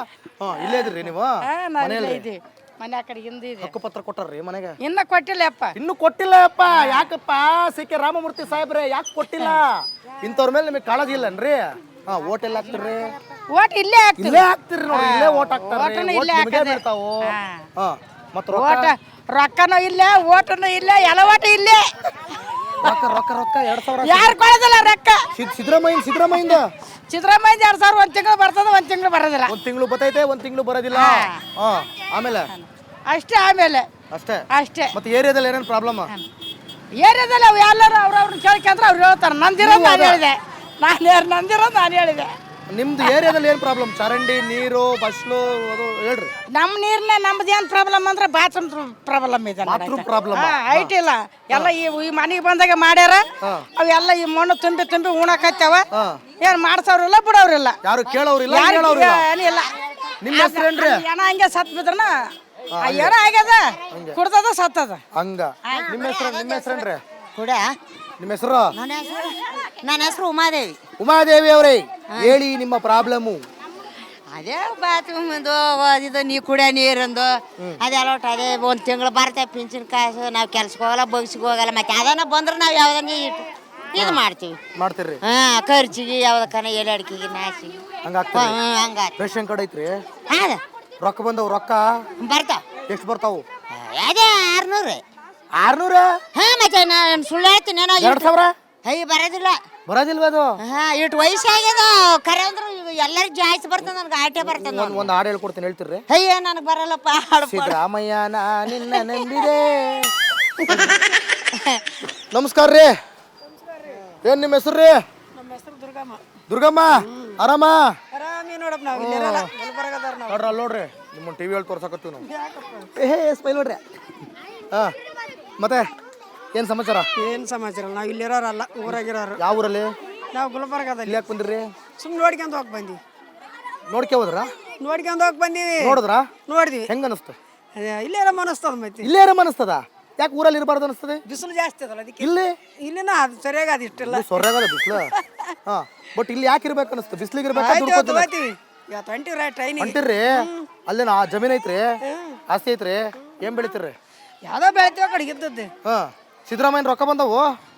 ಇಲ್ಲೇ ಇದ್ರಿ ನೀವು? ಮನೆಯಲ್ಲಿ ಮನೆ ಆ ಕಡೆ ಹಿಂದೆ ಇದೆ. ಹಕ್ಕುಪತ್ರ ಕೊಟ್ಟಾರ್ರಿ ಮನೆಗೆ? ಇನ್ನ ಕೊಟ್ಟಿಲ್ಲ ಅಪ್ಪ. ಇನ್ನು ಕೊಟ್ಟಿಲ್ಲ ಅಪ್ಪ. ಯಾಕಪ್ಪ? ಸಿ.ಕೆ. ರಾಮಮೂರ್ತಿ ಸಾಹೇಬ್ರೆ ಯಾಕೆ ಕೊಟ್ಟಿಲ್ಲ? ಇಂಥವ್ರ ಮೇಲೆ ನಿಮಗೆ ಕಾಳಜಿ ಇಲ್ಲನ್ರಿ? ಓಟ್ ಎಲ್ಲ ಹಾಕ್ತಿರ್ರಿ? ಓಟ್ ಇಲ್ಲೇ ಹಾಕ್ತಿರಿ. ಇಲ್ಲೇ ಹಾಕ್ತಿರಿ ನೋಡಿ, ಇಲ್ಲೇ ಓಟ್ ಹಾಕ್ತಾರ್ರಿ. ನಿಮಗೆ ಬೀಳ್ತಾವು. ಮತ್ತ ರೊಕ್ಕನೂ ಇಲ್ಲ, ಓಟನು ಇಲ್ಲ, ಎಲ್ಲ ಓಟ ಇಲ್ಲೇ. ರೊಕ್ಕ 2,000 ಯಾರು ಕೊಡೋದಿಲ್ಲ ರೊಕ್ಕ. ಸಿದ್ದರಾಮಯ್ಯಿಂದ 2,000 ಒಂದ್ ತಿಂಗಳು ಬರ್ತದ, ಒಂದ್ ತಿಂಗಳು ಬರೋದಿಲ್ಲ. ಒಂದ್ ತಿಂಗಳು ಬರ್ತೈತೆ, ಒಂದ್ ತಿಂಗಳು ಬರೋದಿಲ್ಲ. ಆಮೇಲೆ ಅಷ್ಟೇ. ಅಷ್ಟೇ. ಮತ್ತೆ ಏರಿಯಾದಲ್ಲಿ ಏನೇನು ಪ್ರಾಬ್ಲಮ್? ಏರಿಯಾದಲ್ಲಿ ಅವು ಎಲ್ಲರೂ ಅವ್ರವ್ರನ್ನ ಕೇಳ್ಕೊಂಡ್ರೆ ಅವ್ರು ಹೇಳ್ತಾರೆ. ನಂದಿರೋದು ನಾನು ಹೇಳಿದೆ. ನಾನು ಹೇಳಿದೆ. ನಿಮ್ದು ಏರಿಯಾದಲ್ಲಿ ಏನು ಪ್ರಾಬ್ಲಮ್? ಚರಂಡಿ, ನೀರು, ಬಸ್ಲು, ಅದು ಹೇಳ್ರಿ. ನಮ್ಮ ನೀರ್ನೇ ನಮ್ದು ಏನು ಪ್ರಾಬ್ಲಮ್ ಅಂದ್ರೆ ಬಾತ್ರೂಮ್ ಪ್ರಾಬ್ಲಮ್ ಇದೆ. ಬಾತ್ರೂಮ್ ಪ್ರಾಬ್ಲಮ್ ಐಟ್ ಇಲ್ಲ. ಎಲ್ಲ ಈ ಮನೆಗೆ ಬಂದಾಗ ಮಾಡ್ಯಾರ. ಅವೆಲ್ಲ ಈ ಮಣ್ಣು ತುಂಬಿ ಉಣಕತ್ತವ. ಏನ್ ಮಾಡ್ಸವ್ರಿಲ್ಲ, ಬಿಡೋರಿಲ್ಲ. ಯಾರು ಕೇಳೋರಿಲ್ಲ, ಏನಿಲ್ಲ. ನಿಮ್ಮ ಹೆಸರೇನ್ರಿ? ಏನ ಹಂಗೆ ಸತ್ ಬಿದ್ರನ ಏನ ಆಗ್ಯದ, ಕುಡ್ದದ ಸತ್ತದ ಹಂಗ. ನಿಮ್ಮ ಹೆಸರೇನ್ರಿ? ಕೂಡ ನಿಮ್ಮ ಹೆಸರು? ನನ್ನ ಹೆಸರು ಉಮಾದೇವಿ. ಉಮಾದೇವಿ ಅವರೇ, ಹೇಳಿ ನಿಮ್ಮ ಪ್ರಾಬ್ಲಮ್ಮು. ಅದೇ ಬಾತ್ರೂಮ್ ಇದು ನೀ ಕುಡಿಯೋ ನೀರಿಂದು ಅದೆಲ್ಲ ಅದೇ ಒಂದು ತಿಂಗಳು ಬರ್ತೇವೆ. ಪಿಂಚಿನ ಕಾಸು ನಾವು ಕೆಲ್ಸಕ್ಕೆ ಹೋಗಲ್ಲ, ಬಗ್ಸಿಗೆ ಹೋಗಲ್ಲ. ಮತ್ತೆ ಅದನ್ನ ಬಂದ್ರೆ ನಾವು ಯಾವ್ದನ್ನ ಇದು ಮಾಡ್ತೀವಿ. ಖರ್ಚಿಗೆ ಯಾವ್ದಕ್ಕನ ಎಲೆ ಅಡಿಕೆಗೆ ನಾಸಿಗೆ ಹಂಗ. ರೇಷನ್ ಕಾರ್ಡ್ ಐತ್ರಿ? ರೊಕ್ಕ ಬಂದವು? ರೊಕ್ಕ ಬರ್ತಾವ. ಎಷ್ಟು ಬರ್ತಾವು? ಅದೇ 600. 600? ಮತ್ತೆ ನಾನು ಸುಳ್ಳು ಹೇಳ್ತೀನಿ. 2,000? ಬರೋದಿಲ್ಲ. ಬರೋದಿಲ್ವ ಅದು? ಇಟ್ಟು ವಯಸ್ಸಾಗ್ಯದ. ಕರೆ ಅಂದ್ರೆ ಎಲ್ಲರಿಗೂ ಜಾಸ್ತಿ ಬರ್ತದೆ ನನಗೆ ಆಟೆ ಬರ್ತದೆ ಒಂದು ಹಾಡು ಹೇಳ್ಕೊಡ್ತೀನಿ, ಹೇಳ್ತಿರ್ರಿ? ಅಯ್ಯ ನನಗೆ ಬರಲ್ಲಪ್ಪ ಹಾಡು ಸಿದ್ದರಾಮಯ್ಯ ನಾ ನಿನ್ನ ನಂಬಿದೆ. ನಮಸ್ಕಾರ ರೀ. ಏನ್ ನಿಮ್ಮ ಹೆಸರು ರೀ? ನಮ್ಮ ಹೆಸರು ದುರ್ಗಮ್ಮ. ದುರ್ಗಮ್ಮ ಆರಾಮ? ಆರಾಮಿ ನೋಡಪ್ಪ ನಾವು ಇಲ್ಲಿರಲ್ಲ, ಗುಲ್ಬರ್ಗದವ್ರು ನಾವು. ನೋಡ್ರಿ ಅಲ್ಲಿ ನೋಡ್ರಿ, ನಿಮ್ಮ ಟಿವಿ ಹೇಳಿ ತೋರ್ಸಕತ್ತೀವಿ ನಾವು. ಸ್ಮೈಲ್ ನೋಡ್ರಿ. ಹಾ ಮತ್ತೆ ಏನ್ ಸಮಾಚಾರ? ಏನು ಸಮಾಚಾರ? ನಾವು ಇಲ್ಲಿರೋರಲ್ಲ, ಊರಾಗಿರೋರು. ಯಾವ ಊರಲ್ಲಿ? ನಾವು ಗುಲ್ಬರ್ಗದಲ್ಲಿ. ಇಲ್ಲಿ ಯಾಕೆ ಬಂದಿರ್ರಿ? ಸುಮ್ಮನೆ ನೋಡ್ಕೊಂಡು ಹೋಗಿ ಬಂದ್ವಿ. ನೋಡ್ಕೆ ಹೋದ್ರಾ? ನೋಡ್ಕೊಂಡು ಹೋಗಿ ಬಂದೀವಿ. ನೋಡಿದ್ರಾ? ನೋಡಿದ್ವಿ. ಹೆಂಗ ಅನಿಸ್ತು? ಅದೇ ಇಲ್ಲೇರ ಮನಸ್ತದ ಮತ್ತೆ. ಇಲ್ಲೇ ಆರಾಮ ಅನಿಸ್ತದ? ಯಾಕೆ ಊರಲ್ಲಿ ಇರಬಾರ್ದು ಅನಿಸ್ತದೆ? ಬಿಸಿಲು ಜಾಸ್ತಿ ಅದಲ್ಲ ಅದಕ್ಕೆ. ಇಲ್ಲಿ ಇಲ್ಲಿನ ಅದು ಸರಿಯಾಗಿ ಅದು ಇಷ್ಟಿಲ್ಲ. ಸೊರ್ರಾಗದ ಬಿಸಿಲು. ಹಾ ಬಟ್ ಇಲ್ಲಿ ಯಾಕೆ ಇರ್ಬೇಕು ಅನಿಸ್ತು? ಬಿಸಿಲಿಗೆ ಇರ್ಬೇಕು ಹೋಗ್ತೀವಿ ಇವತ್ತು ಹೊಂಟಿವ್ರಿ ಟ್ರೈನಿಗೆ. ಹೊಂಟಿರ್ರಿ? ಅಲ್ಲೇನ ಜಮೀನ್ ಐತ್ರಿ, ಆಸ್ತಿ ಐತ್ರಿ, ಏನ್ ಬೆಳಿತೀರಿ? ಯಾವ್ದೋ ಬೆಳಿತೀವ ಕಡೆಗೆ ಇದ್ದದ್ದು. ಹಾ ಸಿದ್ದರಾಮಯ್ಯ ರೊಕ್ಕ ಬಂದವು?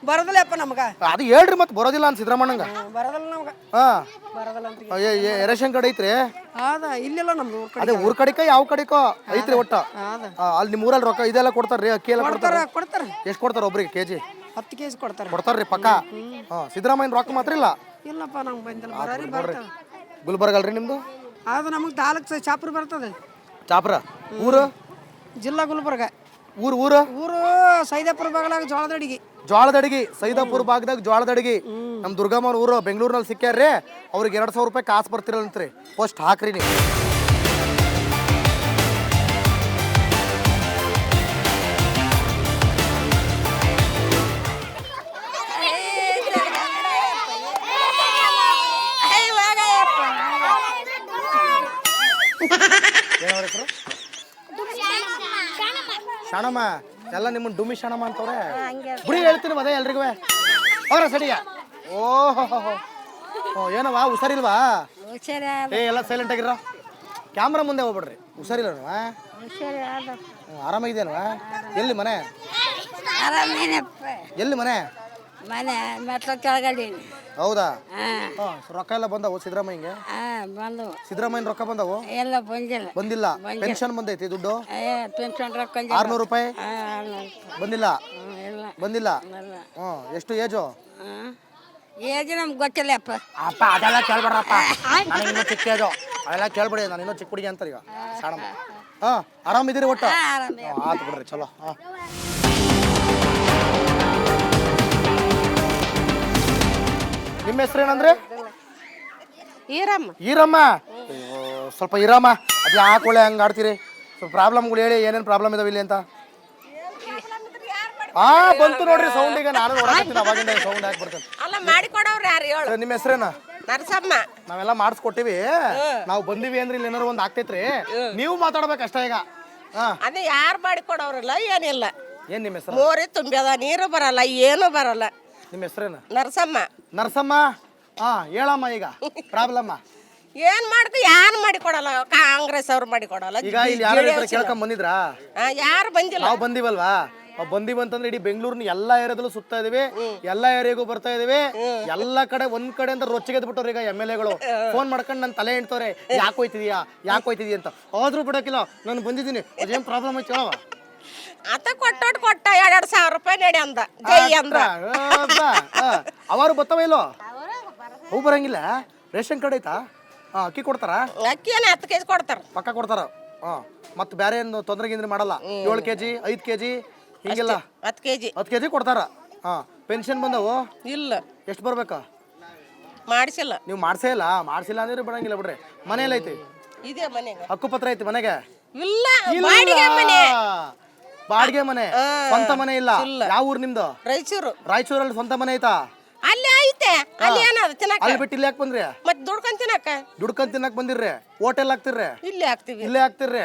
ಬರೋದಿಲ್ಲಪ್ಪ ನಮ್ಗ. ಅದು ಹೇಳ್ರಿ ಮತ್ತೆ ಬರೋದಿಲ್ಲ ಅಂತ ಸಿದ್ದರಾಮಣ್ಣಂಗ. ಬರೋದಿಲ್ಲ ನಮ್ಗ. ಹಾ ಬರೋದಿಲ್ಲ ಅಂತ ರೇಷನ್ ಕಾರ್ಡ್ ಐತ್ರಿ? ಹೌದಾ? ಇಲ್ಲಿಲ್ಲ ನಮ್ದು ಊರ್ ಕಡೆ. ಅದೇ ಊರ್ ಕಡೆಕ ಯಾವ ಕಡೆಕೋ ಐತ್ರಿ ಒಟ್ಟ. ಹೌದಾ? ಅಲ್ಲಿ ನಿಮ್ಮ ಊರಲ್ಲಿ ರೊಕ್ಕ ಇದೆಲ್ಲ ಕೊಡ್ತಾರ್ರಿ? ಅಕ್ಕಿ ಎಲ್ಲ ಕೊಡ್ತಾರ? ಕೊಡ್ತಾರ. ಎಷ್ಟು ಕೊಡ್ತಾರ ಒಬ್ರಿಗೆ ಕೆಜಿ? 10 ಕೆಜಿ ಕೊಡ್ತಾರ. ಕೊಡ್ತಾರ್ರಿ ಪಕ್ಕ. ಹಾ ಸಿದ್ದರಾಮಯ್ಯ ರೊಕ್ಕ ಮಾತ್ರ ಇಲ್ಲ? ಇಲ್ಲಪ್ಪ ನಮ್ಗೆ ಬಂದಿಲ್ಲ. ಬರೋರಿ ಬರ್ತಾವ. ಗುಲ್ಬರ್ಗ ಅಲ್ರಿ ನಿಮ್ದು? ಅದು ನಮಗೆ ತಾಲೂಕು ಚಾಪುರ ಬರ್ತದೆ. ಚಾಪ್ರ ಊರು? ಜಿಲ್ಲಾ ಗುಲ್ಬರ್ಗ. ಊರು ಊರು ಸೈದಾಪುರ ಬಾಗಲಾಗ ಜೋಳದಡಿಗೆ. ಜೋಳದಡಿಗೆ, ಸೈದಾಪುರ ಭಾಗದಾಗ ಜೋಳದಡಿಗೆ. ನಮ್ಮ ದುರ್ಗಮ್ಮನ ಊರು ಬೆಂಗಳೂರಿನಲ್ಲಿ ಸಿಕ್ಕ್ಯಾರ್ರಿ. ಅವ್ರಿಗೆ 2,000 ರೂಪಾಯಿ ಕಾಸು ಬರ್ತಿರಲ್ತ್ರಿ. ಫಸ್ಟ್ ಹಾಕ್ರಿ ನೀವು. ಶಾಣಮ್ಮ ಎಲ್ಲ ನಿಮ್ಮನ್ನ ಡುಮ್ಮಿ ಶಾಣಮ್ಮ ಅಂತವ್ರೆ. ಬುಡಿ ಹೇಳ್ತೀನಿ ಅದೇ ಎಲ್ರಿಗೂ ಅವ್ರ ಸಡಿಗ. ಓಹೋ ಏನವಾ ಹುಷಾರಿಲ್ವಾ? ಎಲ್ಲ ಸೈಲೆಂಟ್ ಆಗಿರ. ಕ್ಯಾಮ್ರಾ ಮುಂದೆ ಹೋಗ್ಬಿಡ್ರಿ. ಹುಷಾರಿಲ್ಲವಾ? ಆರಾಮಾಗಿದೇನವಾ? ಎಲ್ಲಿ ಮನೆ? ಎಲ್ಲಿ ಮನೆ? ಮನೆ ಮೆಟ್ಲ ಕೆಳಗಡೆ. ಹೌದಾ? ರೊಕ್ಕ ಎಲ್ಲ ಬಂದವು ಸಿದ್ದರಾಮಯ್ಯಗೆ? ಬಂದು ಸಿದ್ದರಾಮಯ್ಯ ರೊಕ್ಕ ಬಂದವು? ಎಲ್ಲ ಬಂದಿಲ್ಲ. ಬಂದಿಲ್ಲ. ಪೆನ್ಷನ್ ಬಂದೈತಿ ದುಡ್ಡು? ಪೆನ್ಷನ್ ರೊಕ್ಕ 600 ರೂಪಾಯಿ ಬಂದಿಲ್ಲ? ಬಂದಿಲ್ಲ. ಎಷ್ಟು ಏಜು? ಏಜ್ ನಮ್ಗೆ ಗೊತ್ತಿಲ್ಲಪ್ಪ. ಅಪ್ಪ ಅದೆಲ್ಲ ಕೇಳ್ಬೇಡ್ರಪ್ಪ, ನನಗೆ ಇನ್ನೂ ಚಿಕ್ಕ ಏಜು, ಅದೆಲ್ಲ ಕೇಳ್ಬಿಡಿ. ನಾನು ಇನ್ನೂ ಚಿಕ್ಕ ಹುಡುಗಿ ಅಂತಾರೆ ಈಗ. ಶಾಣಮ್ಮ ಆರಾಮಿದ್ದೀರಿ ಒಟ್ಟು? ಆಯ್ತು ಬಿಡ್ರಿ, ಚಲೋ. ನಿಮ್ಮ ಹೆಸರು ಏನಂದ್ರೆ? ಈರಮ್ಮ. ಈರಮ್ಮ. ಸ್ವಲ್ಪ ಈರಮ್ಮ, ಅದು ಯಾಕೆ ಒಳ್ಳೆ ಹಂಗೆ ಆಡ್ತೀರಿ? ಸ್ವಲ್ಪ ಪ್ರಾಬ್ಲಮ್ಗಳು ಹೇಳಿ, ಏನೇನು ಪ್ರಾಬ್ಲಮ್ ಇದಾವೆ ಇಲ್ಲಿ ಅಂತ. ಬಂತು ನೋಡ್ರಿ ಸೌಂಡ್. ಈಗ ನಾನು ನೋಡಕತ್ತೀನಿ ಅವಾಗಿಂದ ಸೌಂಡ್ ಹಾಕಿ ಬರ್ತೇನೆ. ಅಲ್ಲ ಮಾಡಿಕೊಡವ್ರು ಯಾರು ಹೇಳು? ನಿಮ್ಮ ಹೆಸರೇನ? ನರಸಮ್ಮ. ನಾವೆಲ್ಲ ಮಾಡಿಸ್ಕೊಟ್ಟಿವಿ. ನಾವು ಬಂದಿವಿ ಅಂದ್ರೆ ಇಲ್ಲಿ ಏನಾರು ಒಂದು ಆಗ್ತೈತ್ರಿ. ನೀವು ಮಾತಾಡ್ಬೇಕು ಅಷ್ಟೇ ಈಗ. ಅದೇ ಯಾರು ಮಾಡಿಕೊಡವ್ರಲ್ಲ ಏನಿಲ್ಲ. ಏನ್ ನಿಮ್ಮ ಹೆಸರು? ಮೋರಿ ತುಂಬ್ಯದ, ನೀರು ಬರಲ್ಲ, ಏನು ಬರಲ್ಲ. ನಿಮ್ಮ ಹೆಸರೇನ? ನರಸಮ್ಮ. ನರಸಮ್ಮ. ಹೇಳಮ್ಮ ಈಗ ಪ್ರಾಬ್ಲಮ್. ಏನ್ ಮಾಡ್ತಿ? ಯಾರು ಮಾಡಿಕೊಡಲ್ಲ. ಕಾಂಗ್ರೆಸ್ ಅವ್ರು ಮಾಡಿಕೊಡಲ್ಲ. ಈಗ ಇಲ್ಲಿ ಯಾರು ಕೇಳ್ಕೊಂಡ್ ಬಂದಿದ್ರಾ? ಯಾರು ಬಂದಿಲ್ಲ. ನಾವು ಬಂದಿವಲ್ವಾ? ಬಂದಿವಿ ಅಂತಂದ್ರೆ ಇಡೀ ಬೆಂಗಳೂರಿನ ಎಲ್ಲಾ ಏರಿಯಾದಲ್ಲೂ ಸುತ್ತಾ ಇದೀವಿ, ಎಲ್ಲಾ ಏರಿಯಾಗೂ ಬರ್ತಾ ಇದೀವಿ. ಎಲ್ಲಾ ಕಡೆ ಒಂದ್ ಕಡೆ ಅಂತ ರೊಚ್ಚಿಗೆದ್ ಬಿಟ್ಟವ್ರು. ಈಗ MLA ಗಳು ಫೋನ್ ಮಾಡ್ಕೊಂಡು ನನ್ನ ತಲೆ ಎಂಟ್ತವ್ರೆ, ಯಾಕೆ ಹೋಯ್ತಿದೀಯ ಅಂತ. ಆದ್ರೂ ಬಿಡಕಿಲ್ಲ, ನಾನು ಬಂದಿದ್ದೀನಿ, ಅದೇನ್ ಪ್ರಾಬ್ಲಮ್ ಐತಿ ಹೇಳವ. ಅತ ಕೊಟ್ಟ 2,000 ರೂಪಾಯಿ ನಡಿ ಅಂದ. ಜೈ ಅಂದ್ರ. ಅವರು ಬತ್ತವ ಇಲ್ಲೋ? ಹೂ ಬರಂಗಿಲ್ಲ. ರೇಷನ್ ಕಾರ್ಡ್ ಐತಾ? ಅಕ್ಕಿ ಕೊಡ್ತಾರ? ಅಕ್ಕಿ ಏನ 10 ಕೆಜಿ ಕೊಡ್ತಾರ. ಪಕ್ಕ ಕೊಡ್ತಾರ. ಮತ್ತೆ ಬೇರೆ ಏನು ತೊಂದರೆ ಗಿಂದ್ರೆ ಮಾಡಲ್ಲ? 7 ಕೆಜಿ 5 ಕೆಜಿ ಹಿಂಗೆಲ್ಲ 10 ಕೆಜಿ 10 ಕೆಜಿ ಕೊಡ್ತಾರ. ಪೆನ್ಷನ್ ಬಂದವು? ಇಲ್ಲ. ಎಷ್ಟು ಬರ್ಬೇಕಾ? ಮಾಡಿಸಿಲ್ಲ. ನೀವು ಮಾಡ್ಸಿಲ್ಲ ಅಂದ್ರೆ ಬಿಡಂಗಿಲ್ಲ ಬಿಡ್ರಿ. ಮನೇಲಿ ಐತಿ? ಇದೇ ಮನೆಗೆ ಹಕ್ಕುಪತ್ರ ಐತಿ ಮನೆಗೆ? ಇಲ್ಲ. ಬಾಡಿಗೆ ಮನೆ. ಬಾಡಿಗೆ ಮನೆ, ಸ್ವಂತ ಮನೆ ಇಲ್ಲ. ಯಾವ ಊರು ನಿಮ್ದು? ರಾಯಚೂರು. ರಾಯಚೂರಲ್ಲಿ ಸ್ವಂತ ಮನೆ ಐತಾ? ಅಲ್ಲಿ ಐತೆ. ಅಲ್ಲಿ ಏನದ ತಿನ್ನಕ? ಅಲ್ಲಿ ಬಿಟ್ಟು ಇಲ್ಲಿ ಯಾಕೆ ಬಂದ್ರಿ? ಮತ್ ದುಡ್ಕೊಂಡ್ ತಿನ್ನಕ. ದುಡ್ಕೊಂಡ್ ತಿನ್ನಕ್ ಬಂದಿರ್ರಿ? ಹೋಟೆಲ್ ಹಾಕ್ತಿರ್ರಿ? ಇಲ್ಲೇ ಹಾಕ್ತಿವಿ. ಇಲ್ಲೇ ಹಾಕ್ತಿರ್ರಿ?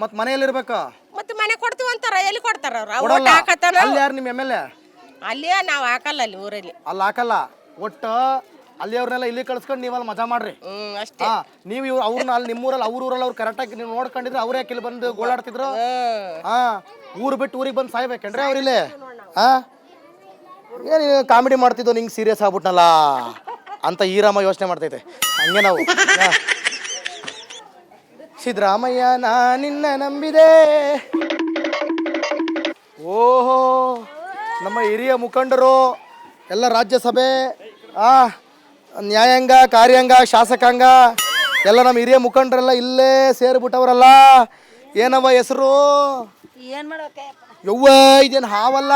ಮತ್ ಮನೆಯಲ್ಲಿ ಇರ್ಬೇಕ? ಮತ್ತೆ ಮನೆ ಕೊಡ್ತೀವಿ ಅಂತಾರ. ಎಲ್ಲಿ ಕೊಡ್ತಾರ ಅವ್ರು? ಕೊಡಲ್ಲ. ಹಾಕತಾನ. ಅಲ್ಲಿ ಯಾರು ನಿಮ್ಮ MLA? ಅಲ್ಲೇ ನಾವ್ ಹಾಕಲ್ಲ. ಅಲ್ಲಿ ಊರಲ್ಲಿ ಅಲ್ಲಿ ಹಾಕಲ್ಲ. ಒಟ್ಟು ಅಲ್ಲಿ ಅವ್ರನ್ನೆಲ್ಲ ಇಲ್ಲಿ ಕಳ್ಸ್ಕೊಂಡು ನೀವಲ್ಲಿ ಮಜಾ ಮಾಡ್ರಿ. ಅಷ್ಟೇ. ನೀವು ಇವ್ರು ಅವ್ರನ್ನ ಅಲ್ಲಿ ನಿಮ್ಮೂರಲ್ಲಿ ಊರಲ್ಲಿ ಅವ್ರು ಕರೆಕ್ಟಾಗಿ ನೀವು ನೋಡ್ಕೊಂಡಿದ್ರೆ ಅವ್ರೇ ಇಲ್ಲಿ ಬಂದು ಗೋಳಾಡ್ತಿದ್ರು. ಊರು ಬಿಟ್ಟು ಊರಿಗೆ ಬಂದು ಸಾಯ್ಬೇಕೇನ್ರಿ ಅವ್ರಿಲ್ಲಿ? ಏನು ಕಾಮಿಡಿ ಮಾಡ್ತಿದ್ದೋ, ನಿಂಗೆ ಸೀರಿಯಸ್ ಆಗ್ಬಿಟ್ನಲ್ಲ ಅಂತ ಈರಮ್ಮ ಯೋಚನೆ ಮಾಡ್ತೈತೆ. ಹಂಗೆ ನಾವು ಸಿದ್ದರಾಮಯ್ಯ ನಾ ನಿನ್ನ ನಂಬಿದೆ. ಓಹೋ, ನಮ್ಮ ಹಿರಿಯ ಮುಖಂಡರು ಎಲ್ಲ ರಾಜ್ಯಸಭೆ ನ್ಯಾಯಾಂಗ ಕಾರ್ಯಾಂಗ ಶಾಸಕಾಂಗ ಎಲ್ಲ ನಮ್ಮ ಹಿರಿಯ ಮುಖಂಡರೆಲ್ಲ ಇಲ್ಲೇ ಸೇರಿಬಿಟ್ಟವರಲ್ಲ. ಏನವ ಹೆಸರು? ಏನು ಮಾಡ್ಬೇಕ ಯವ್ವ ಇದೇನು ಹಾವಲ್ಲ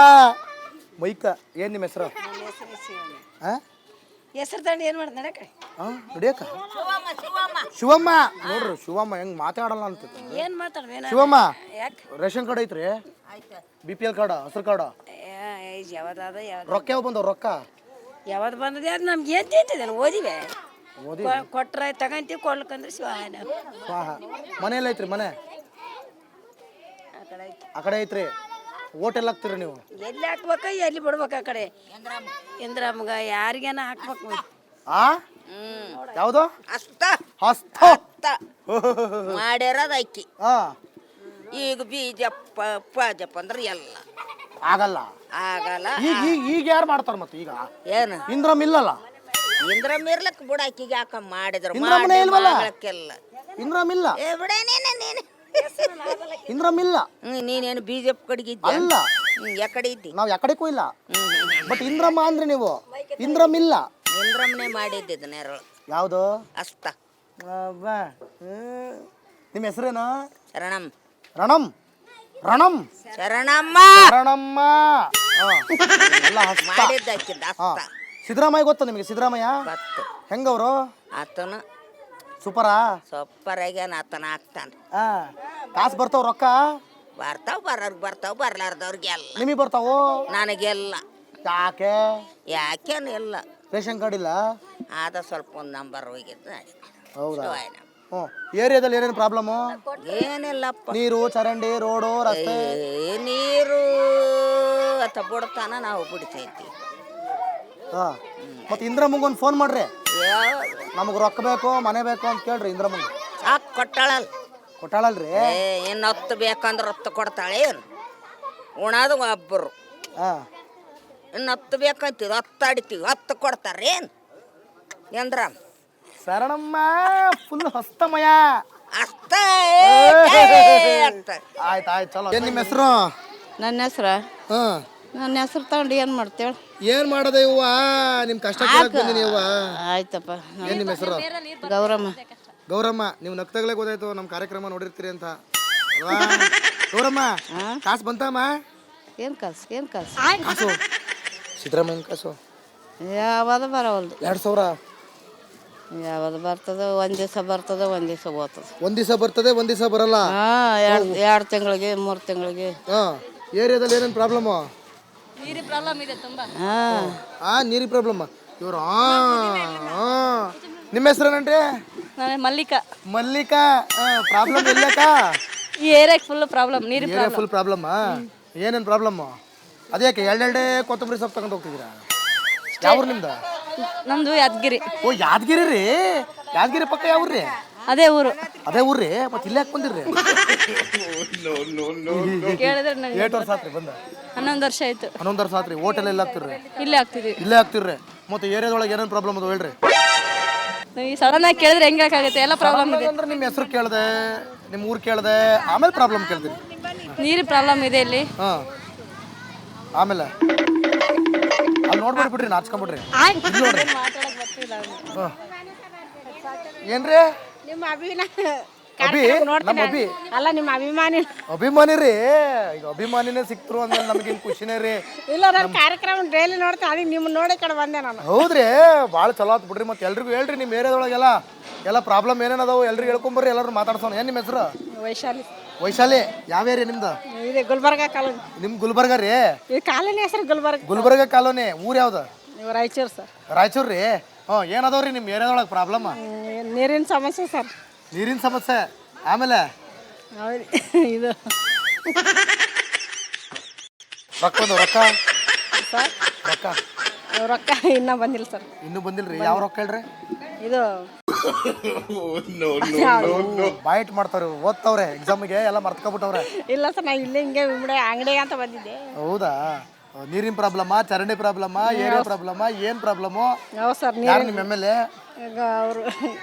ಮೈಕ. ಏನು ನಿಮ್ಮ ಹೆಸರು? ಹಾಂ ಹೆಸರು ತಂಡು ಏನು ಮಾಡ್ದು ನಡಕ ನಡಿಯಕ್ಕ ಶಿವಮ್ಮ. ನೋಡ್ರಿ ಶಿವಮ್ಮ ಹೆಂಗ್ ಮಾತಾಡಲ್ಲ ಅಂತ. ಏನು ಮಾತಾಡ್ಬೇನ ಶಿವಮ್ಮ ಯಾಕೆ ರೇಷನ್ ಕಾರ್ಡ್ ಐತ್ರಿ? BPL ಕಾರ್ಡ್, ಹಸಿರು ಕಾರ್ಡ್? ಯಾವ್ದಾದ ಯಾವ್ದು ರೊಕ್ಕ ಯಾವ ಬಂದವ? ರೊಕ್ಕ ಯಾವ್ದು ಬಂದದ ಅದು ನಮ್ಗೆ ಏನು ತಿಂತಿದ್ದೇನೆ ಓದಿವೆ ಓದಿ ಕೊಟ್ರೆ ತಗೊಂತೀವಿ ಕೊಡ್ಲಿಕ್ಕಂದ್ರೆ ಶಿವಾಯನ ಸ್ವಾಹ. ಮನೆಯಲ್ಲಿ ಐತ್ರಿ? ಮನೆ ಆ ಕಡೆ ಐತಿ ಆ ಕಡೆ ಐತ್ರಿ. ಓಟ್ ಎಲ್ಲ ಹಾಕ್ತೀರಿ ನೀವು? ಎಲ್ಲಿ ಹಾಕ್ಬೇಕ ಎಲ್ಲಿ ಬಿಡ್ಬೇಕು ಆ ಕಡೆ ಇಂದ್ರಮ್ಗ ಯಾರಿಗೇನ ಹಾಕ್ಬೇಕು ಆ ಯಾವುದು? ಅಷ್ಟ ಹಸ್ತ ಮಾಡ್ಯಾರದ ಅಕ್ಕಿ. ಹಾ ಈಗ ಬೀಜಪ್ಪ ಪಾಜಪ್ಪ ಅಂದ್ರೆ ಎಲ್ಲ ಆಗಲ್ಲ. ಆಗಲ್ಲ. ಈಗ ಈಗ ಈಗ ಯಾರು ಮಾಡ್ತಾರ ಮತ್ತೆ? ಈಗ ಏನು ಇಂದ್ರಮ್ ಇಲ್ಲಲ್ಲ? ಇಂದ್ರಮ್ ಇರ್ಲಕ್ ಬಿಡ ಅಕ್ಕಿಗೆ ಯಾಕ ಮಾಡಿದ್ರು ಇಂದ್ರಮ್ಮನೇ ಇಲ್ವಲ್ಲ? ಮಾಡ್ಲಕ್ಕೆಲ್ಲ ಇಂದ್ರಮ್ ಇಲ್ಲ. ಏ ಬಿಡ ನೀನು ಇಂದ್ರಮ್ ಇಲ್ಲ. ನೀನೇನು BJP ಕಡೆಗೆ ಅಲ್ಲ, ಯಾಕಡೆ ಇದ್ದಿ? ನಾವ್ ಯಾಕಡೆಗೂ ಇಲ್ಲ. ಬಟ್ ಇಂದ್ರಮ್ಮ ಅಂದ್ರೆ ನೀವು ಇಂದ್ರಮ್ ಇಲ್ಲ. ಇಂದ್ರಮ್ನೇ ಮಾಡಿದ್ದಿದ್ದು ನೆರಳು ಯಾವುದು? ಅಷ್ಟ. ನಿಮ್ಮ ಹೆಸರೇನು? ಶರಣಂ ರಣಂ. ರಣಂ ಶರಣಮ್ಮ ಶರಣಮ್ಮ. ಎಲ್ಲ ಹಸ್ತ. ಮಾಡಿದ್ದ ಅಕ್ಕಿಂದ ಹಾ. ಅಷ್ಟ. ಸಿದ್ದರಾಮಯ್ಯ ಗೊತ್ತಾ ನಿಮಗೆ? ಸಿದ್ದರಾಮಯ್ಯ ಬತ್ತು ಹೆಂಗವ್ರು? ಆತನ ಸೂಪರಾ? ಸೊಪ್ಪರಾಗ್ಯಾನ ಆತನ ಆಗ್ತಾನ. ಕಾಸು ಬರ್ತಾವ? ರೊಕ್ಕ ಬರ್ತಾವ ಬರ್ತಾವ ಬರ್ಲಾರ್ದವ್ರಿಗೆ ಎಲ್ಲ. ನಿಮಗೆ ಬರ್ತಾವು? ನನಗೆಲ್ಲ. ಯಾಕೆ? ಯಾಕೇನು ಇಲ್ಲ. ರೇಷನ್ ಕಾರ್ಡ್ ಇಲ್ಲ? ಆದ ಸ್ವಲ್ಪ ಒಂದು ನಂಬರ್ ಹೋಗಿದ್ದು ಹೌದಾ? ಹ್ಞೂ. ಏರಿಯಾದಲ್ಲಿ ಏನೇನು ಪ್ರಾಬ್ಲಮ್ಮು? ಏನಿಲ್ಲಪ್ಪ. ನೀರು, ಚರಂಡಿ, ರೋಡು, ರಸ್ತೆ? ನೀರು ಅತ್ತ ಬಿಡ್ತಾನ ನಾವು ಬಿಡ್ತೈತಿ. ಹಾಂ. ಮತ್ತು ಇಂದ್ರಮ್ಮಂಗೊಂದು ಫೋನ್ ಮಾಡ್ರಿ. ನಮಗೆ ರೊಕ್ಕ ಬೇಕು, ಮನೆ ಬೇಕು ಅಂತ ಕೇಳ್ರಿ ಇಂದ್ರಮ್ಮಂಗೆ. ಸಾಕು ಕೊಟ್ಟಾಳಲ್. ಕೊಟ್ಟಾಳಲ್ರಿ? ಇನ್ನು 10 ಬೇಕಂದ್ರೆ 10 ಕೊಡ್ತಾಳೆ. ಏನು ಉಣದು ಒಬ್ಬರು. ಹಾಂ. ಇನ್ನು 10 ಬೇಕಂತೀವಿ 10 ಅಡಿತೀವಿ 10 ಕೊಡ್ತಾರೆ. ಏನು ಎಂದ್ರ ಶರಣಮ್ಮ ಫುಲ್ ಹಸ್ತಮಯ. ಅಷ್ಟ ಆಯ್ತು ಆಯ್ತು ಚಲೋ. ಏನು ನಿಮ್ಮ ಹೆಸರು? ನನ್ನ ಹೆಸ್ರ ಹಾಂ. ನನ್ನ ಹೆಸ್ರು ತಗೊಂಡು ಏನು ಮಾಡ್ತೇವೆ? ಏನು ಮಾಡೋದೆ ಇವ್ವ? ನಿಮ್ಮ ಕಷ್ಟ ಕೇಳಕ್ ಬಂದಿನಿ ಇವ್ವ. ಆಯ್ತಪ್ಪ. ಏನು ನಿಮ್ಮ ಹೆಸರು? ಗೌರಮ್ಮ. ಗೌರಮ್ಮ, ನೀವು ನಗ್ತಾಗಲೇ ಗೊತ್ತಾಯ್ತು ನಮ್ಮ ಕಾರ್ಯಕ್ರಮ ನೋಡಿರ್ತೀರಿ ಅಂತ ಅಲ್ವಾ? ಗೌರಮ್ಮ ಕಾಸು ಬಂತಮ್ಮ? ಏನು ಕಾಸು? ಏನು ಕಾಸು? ಕಾಸು ಸಿದ್ದರಾಮಯ್ಯನ ಕಾಸು ಯಾವುದು ಬರವಲ್ದು. 2000. ಯಾವುದು ಬರ್ತದೆ? ಒಂದು ದಿವಸ ಬರ್ತದೆ, ಒಂದು ದಿವಸ ಹೋಗ್ತದೆ. ಒಂದು ದಿವಸ ಬರ್ತದೆ, ಒಂದು ದಿವಸ ಬರಲ್ಲ. ಹಾಂ, 2 ತಿಂಗಳಿಗೆ 3 ತಿಂಗಳಿಗೆ. ಹಾಂ. ಏರಿಯಾದಲ್ಲಿ ಏನೇನು ಪ್ರಾಬ್ಲಮ್ಮು? ನೀರಿನ ಪ್ರಾಬ್ಲಮ್ ಇದೆ ತುಂಬ. ಹಾಂ, ನೀರಿ ಪ್ರಾಬ್ಲಮ್. ಇವರು ನಿಮ್ಮ ಹೆಸರೇನಂಟ್ರಿ? ನಾನು ಮಲ್ಲಿಕಾ. ಮಲ್ಲಿಕಾ. ಪ್ರಾಬ್ಲಮ್ ಎಲ್ಲಕ್ಕ? ಈ ಏರಿಯಾಗೆ ಫುಲ್ ಪ್ರಾಬ್ಲಮ್ ನೀರಿನ ಏರಿಯಾ ಫುಲ್ ಪ್ರಾಬ್ಲಮ್ಮಾ? ಏನೇನು ಪ್ರಾಬ್ಲಮ್ಮು? ಅದ್ಯಾಕೆ ಎರಡೆರಡೇ ಕೊತ್ತಂಬರಿ ಸೊಪ್ಪು ತಗೊಂಡು ಹೋಗ್ತಿದ್ದೀರಾ? ಯಾವ ನಿಮ್ದು? ನಮ್ದು ಯಾದಗಿರಿ. ಓ ಯಾದಗಿರಿ ರೀ? ಯಾದಗಿರಿ ಪಕ್ಕ ಯಾವ ರೀ? ಅದೇ ಊರು. ಅದೇ ಊರ್ರಿ? ಮತ್ತೆ ಇಲ್ಲೇ ಯಾಕೆ ಬಂದಿರ್ರಿ? ಕೇಳಿದ್ರೆ ನಂಗೆ 8 ವರ್ಷ ಆತ್ರಿ ಬಂದ? 11 ವರ್ಷ ಆಯ್ತು. 11 ವರ್ಷ ಆತ್ರಿ. ಹೋಟೆಲ್ ಎಲ್ಲ ಹಾಕ್ತಿರ್ರಿ? ಇಲ್ಲೇ ಆಗ್ತಿದ್ವಿ. ಇಲ್ಲೇ ಹಾಕ್ತಿರ್ರಿ. ಮತ್ತೆ ಏರಿಯಾದೊಳಗೆ ಏನೇನು ಪ್ರಾಬ್ಲಮ್ ಅದು ಹೇಳ್ರಿ. ಈ ಸಡನ್ ಆಗಿ ಕೇಳಿದ್ರೆ ಹೆಂಗೆ ಆಗುತ್ತೆ? ಎಲ್ಲ ಪ್ರಾಬ್ಲಮ್ ಇದೆ. ಅಂದ್ರೆ ನಿಮ್ಮ ಹೆಸರು ಕೇಳಿದೆ, ನಿಮ್ಮ ಊರು ಕೇಳಿದೆ, ಆಮೇಲೆ ಪ್ರಾಬ್ಲಮ್ ಕೇಳ್ತೀನಿ. ನೀರಿನ ಪ್ರಾಬ್ಲಮ್ ಇದೆ ಇಲ್ಲಿ. ಹಾಂ. ಆಮೇಲೆ ಅಲ್ಲಿ ನೋಡ್ಬಿಡಿ ಬಿಡ್ರಿ, ನಾಚ್ಕೊಂಬಿಡ್ರಿ. ಏನ್ರಿ ನಿಮ್ಮ ಅಭಿನ ಅಭಿ? ನಮ್ಮ ಅಭಿ ಅಲ್ಲ, ನಿಮ್ಮ ಅಭಿಮಾನಿ. ಅಭಿಮಾನಿ ರೀ. ಈಗ ಅಭಿಮಾನಿನೇ ಸಿಕ್ತರು ಅಂದ್ರೆ ನಮಗೇನು ಖುಷಿನೇ ರೀ. ಇಲ್ಲ, ನಾನು ಕಾರ್ಯಕ್ರಮ ಡೈಲಿ ನೋಡ್ತೇನೆ. ಅದಕ್ಕೆ ನಿಮ್ಮ ನೋಡಿ ಕಡೆ ಬಂದೆ ನಾನು. ಹೌದ್ರಿ? ಭಾಳ ಚಲೋ ಆತು ಬಿಡ್ರಿ. ಮತ್ತೆ ಎಲ್ರಿಗೂ ಹೇಳ್ರಿ ನಿಮ್ಮ ಏರಿಯಾದೊಳಗೆಲ್ಲ ಎಲ್ಲ ಪ್ರಾಬ್ಲಮ್ ಏನೇನದಾವು ಎಲ್ರಿಗೂ ಹೇಳ್ಕೊಂಬರ್ರಿ, ಎಲ್ಲರೂ ಮಾತಾಡ್ಸೋಣ. ಏನು ನಿಮ್ಮ ಹೆಸರು? ವೈಶಾಲಿ. ವೈಶಾಲಿ. ಯಾವ ಏರಿಯಾ ನಿಮ್ದು? ಇದೆ ಗುಲ್ಬರ್ಗ ಕಾಲೋನಿ. ನಿಮ್ಮ ಗುಲ್ಬರ್ಗ ರೀ? ಈ ಕಾಲೋನಿ ಹೆಸರು ಗುಲ್ಬರ್ಗ. ಗುಲ್ಬರ್ಗ ಕಾಲೋನಿ. ಊರು ಯಾವ್ದು? ನೀವು ರಾಯಚೂರು ಸರ್. ರಾಯಚೂರು ರೀ? ಹ್ಞೂ. ಏನದಾವ್ರಿ ನಿಮ್ಮ ಏರಿಯಾದೊಳಗೆ ಪ್ರಾಬ್ಲಮ್? ನೀರಿನ ಸಮಸ್ಯೆ ಸರ್. ನೀರಿನ ಸಮಸ್ಯೆ. ಆಮೇಲೆ ಹೌದು. ಇದು ರೊಕ್ಕ ರೊಕ್ಕ ಸರ್, ರೊಕ್ಕ ರೊಕ್ಕ ಇನ್ನೂ ಬಂದಿಲ್ಲ ಸರ್. ಇನ್ನೂ ಬಂದಿಲ್ರಿ? ಯಾವ ರೊಕ್ಕ ಹೇಳ್ರಿ? ಇದು ಬಾಯ್ಟ್ ಮಾಡ್ತಾವ್ರಿ, ಓದ್ತಾವ್ರೆ ಎಕ್ಸಾಮಿಗೆ ಎಲ್ಲ ಮರ್ತ್ಕೊಬಿಟ್ಟವ್ರೆ. ಇಲ್ಲ ಸರ್, ನಾ ಇಲ್ಲೇ ಹಿಂಗೆ ಅಂಗಡಿ ಅಂತ ಬಂದಿದ್ದೆ. ಹೌದಾ? ನೀರಿನ ಪ್ರಾಬ್ಲಮ್ಮ, ಚರಂಡಿ ಪ್ರಾಬ್ಲಮ್ಮ, ಏರಿಯಾ ಪ್ರಾಬ್ಲಮ್ಮ, ಏನು ಪ್ರಾಬ್ಲಮ್ಮು? ಹೌದು ಸರ್. ಯಾರು ನಿಮ್ಮ MLA?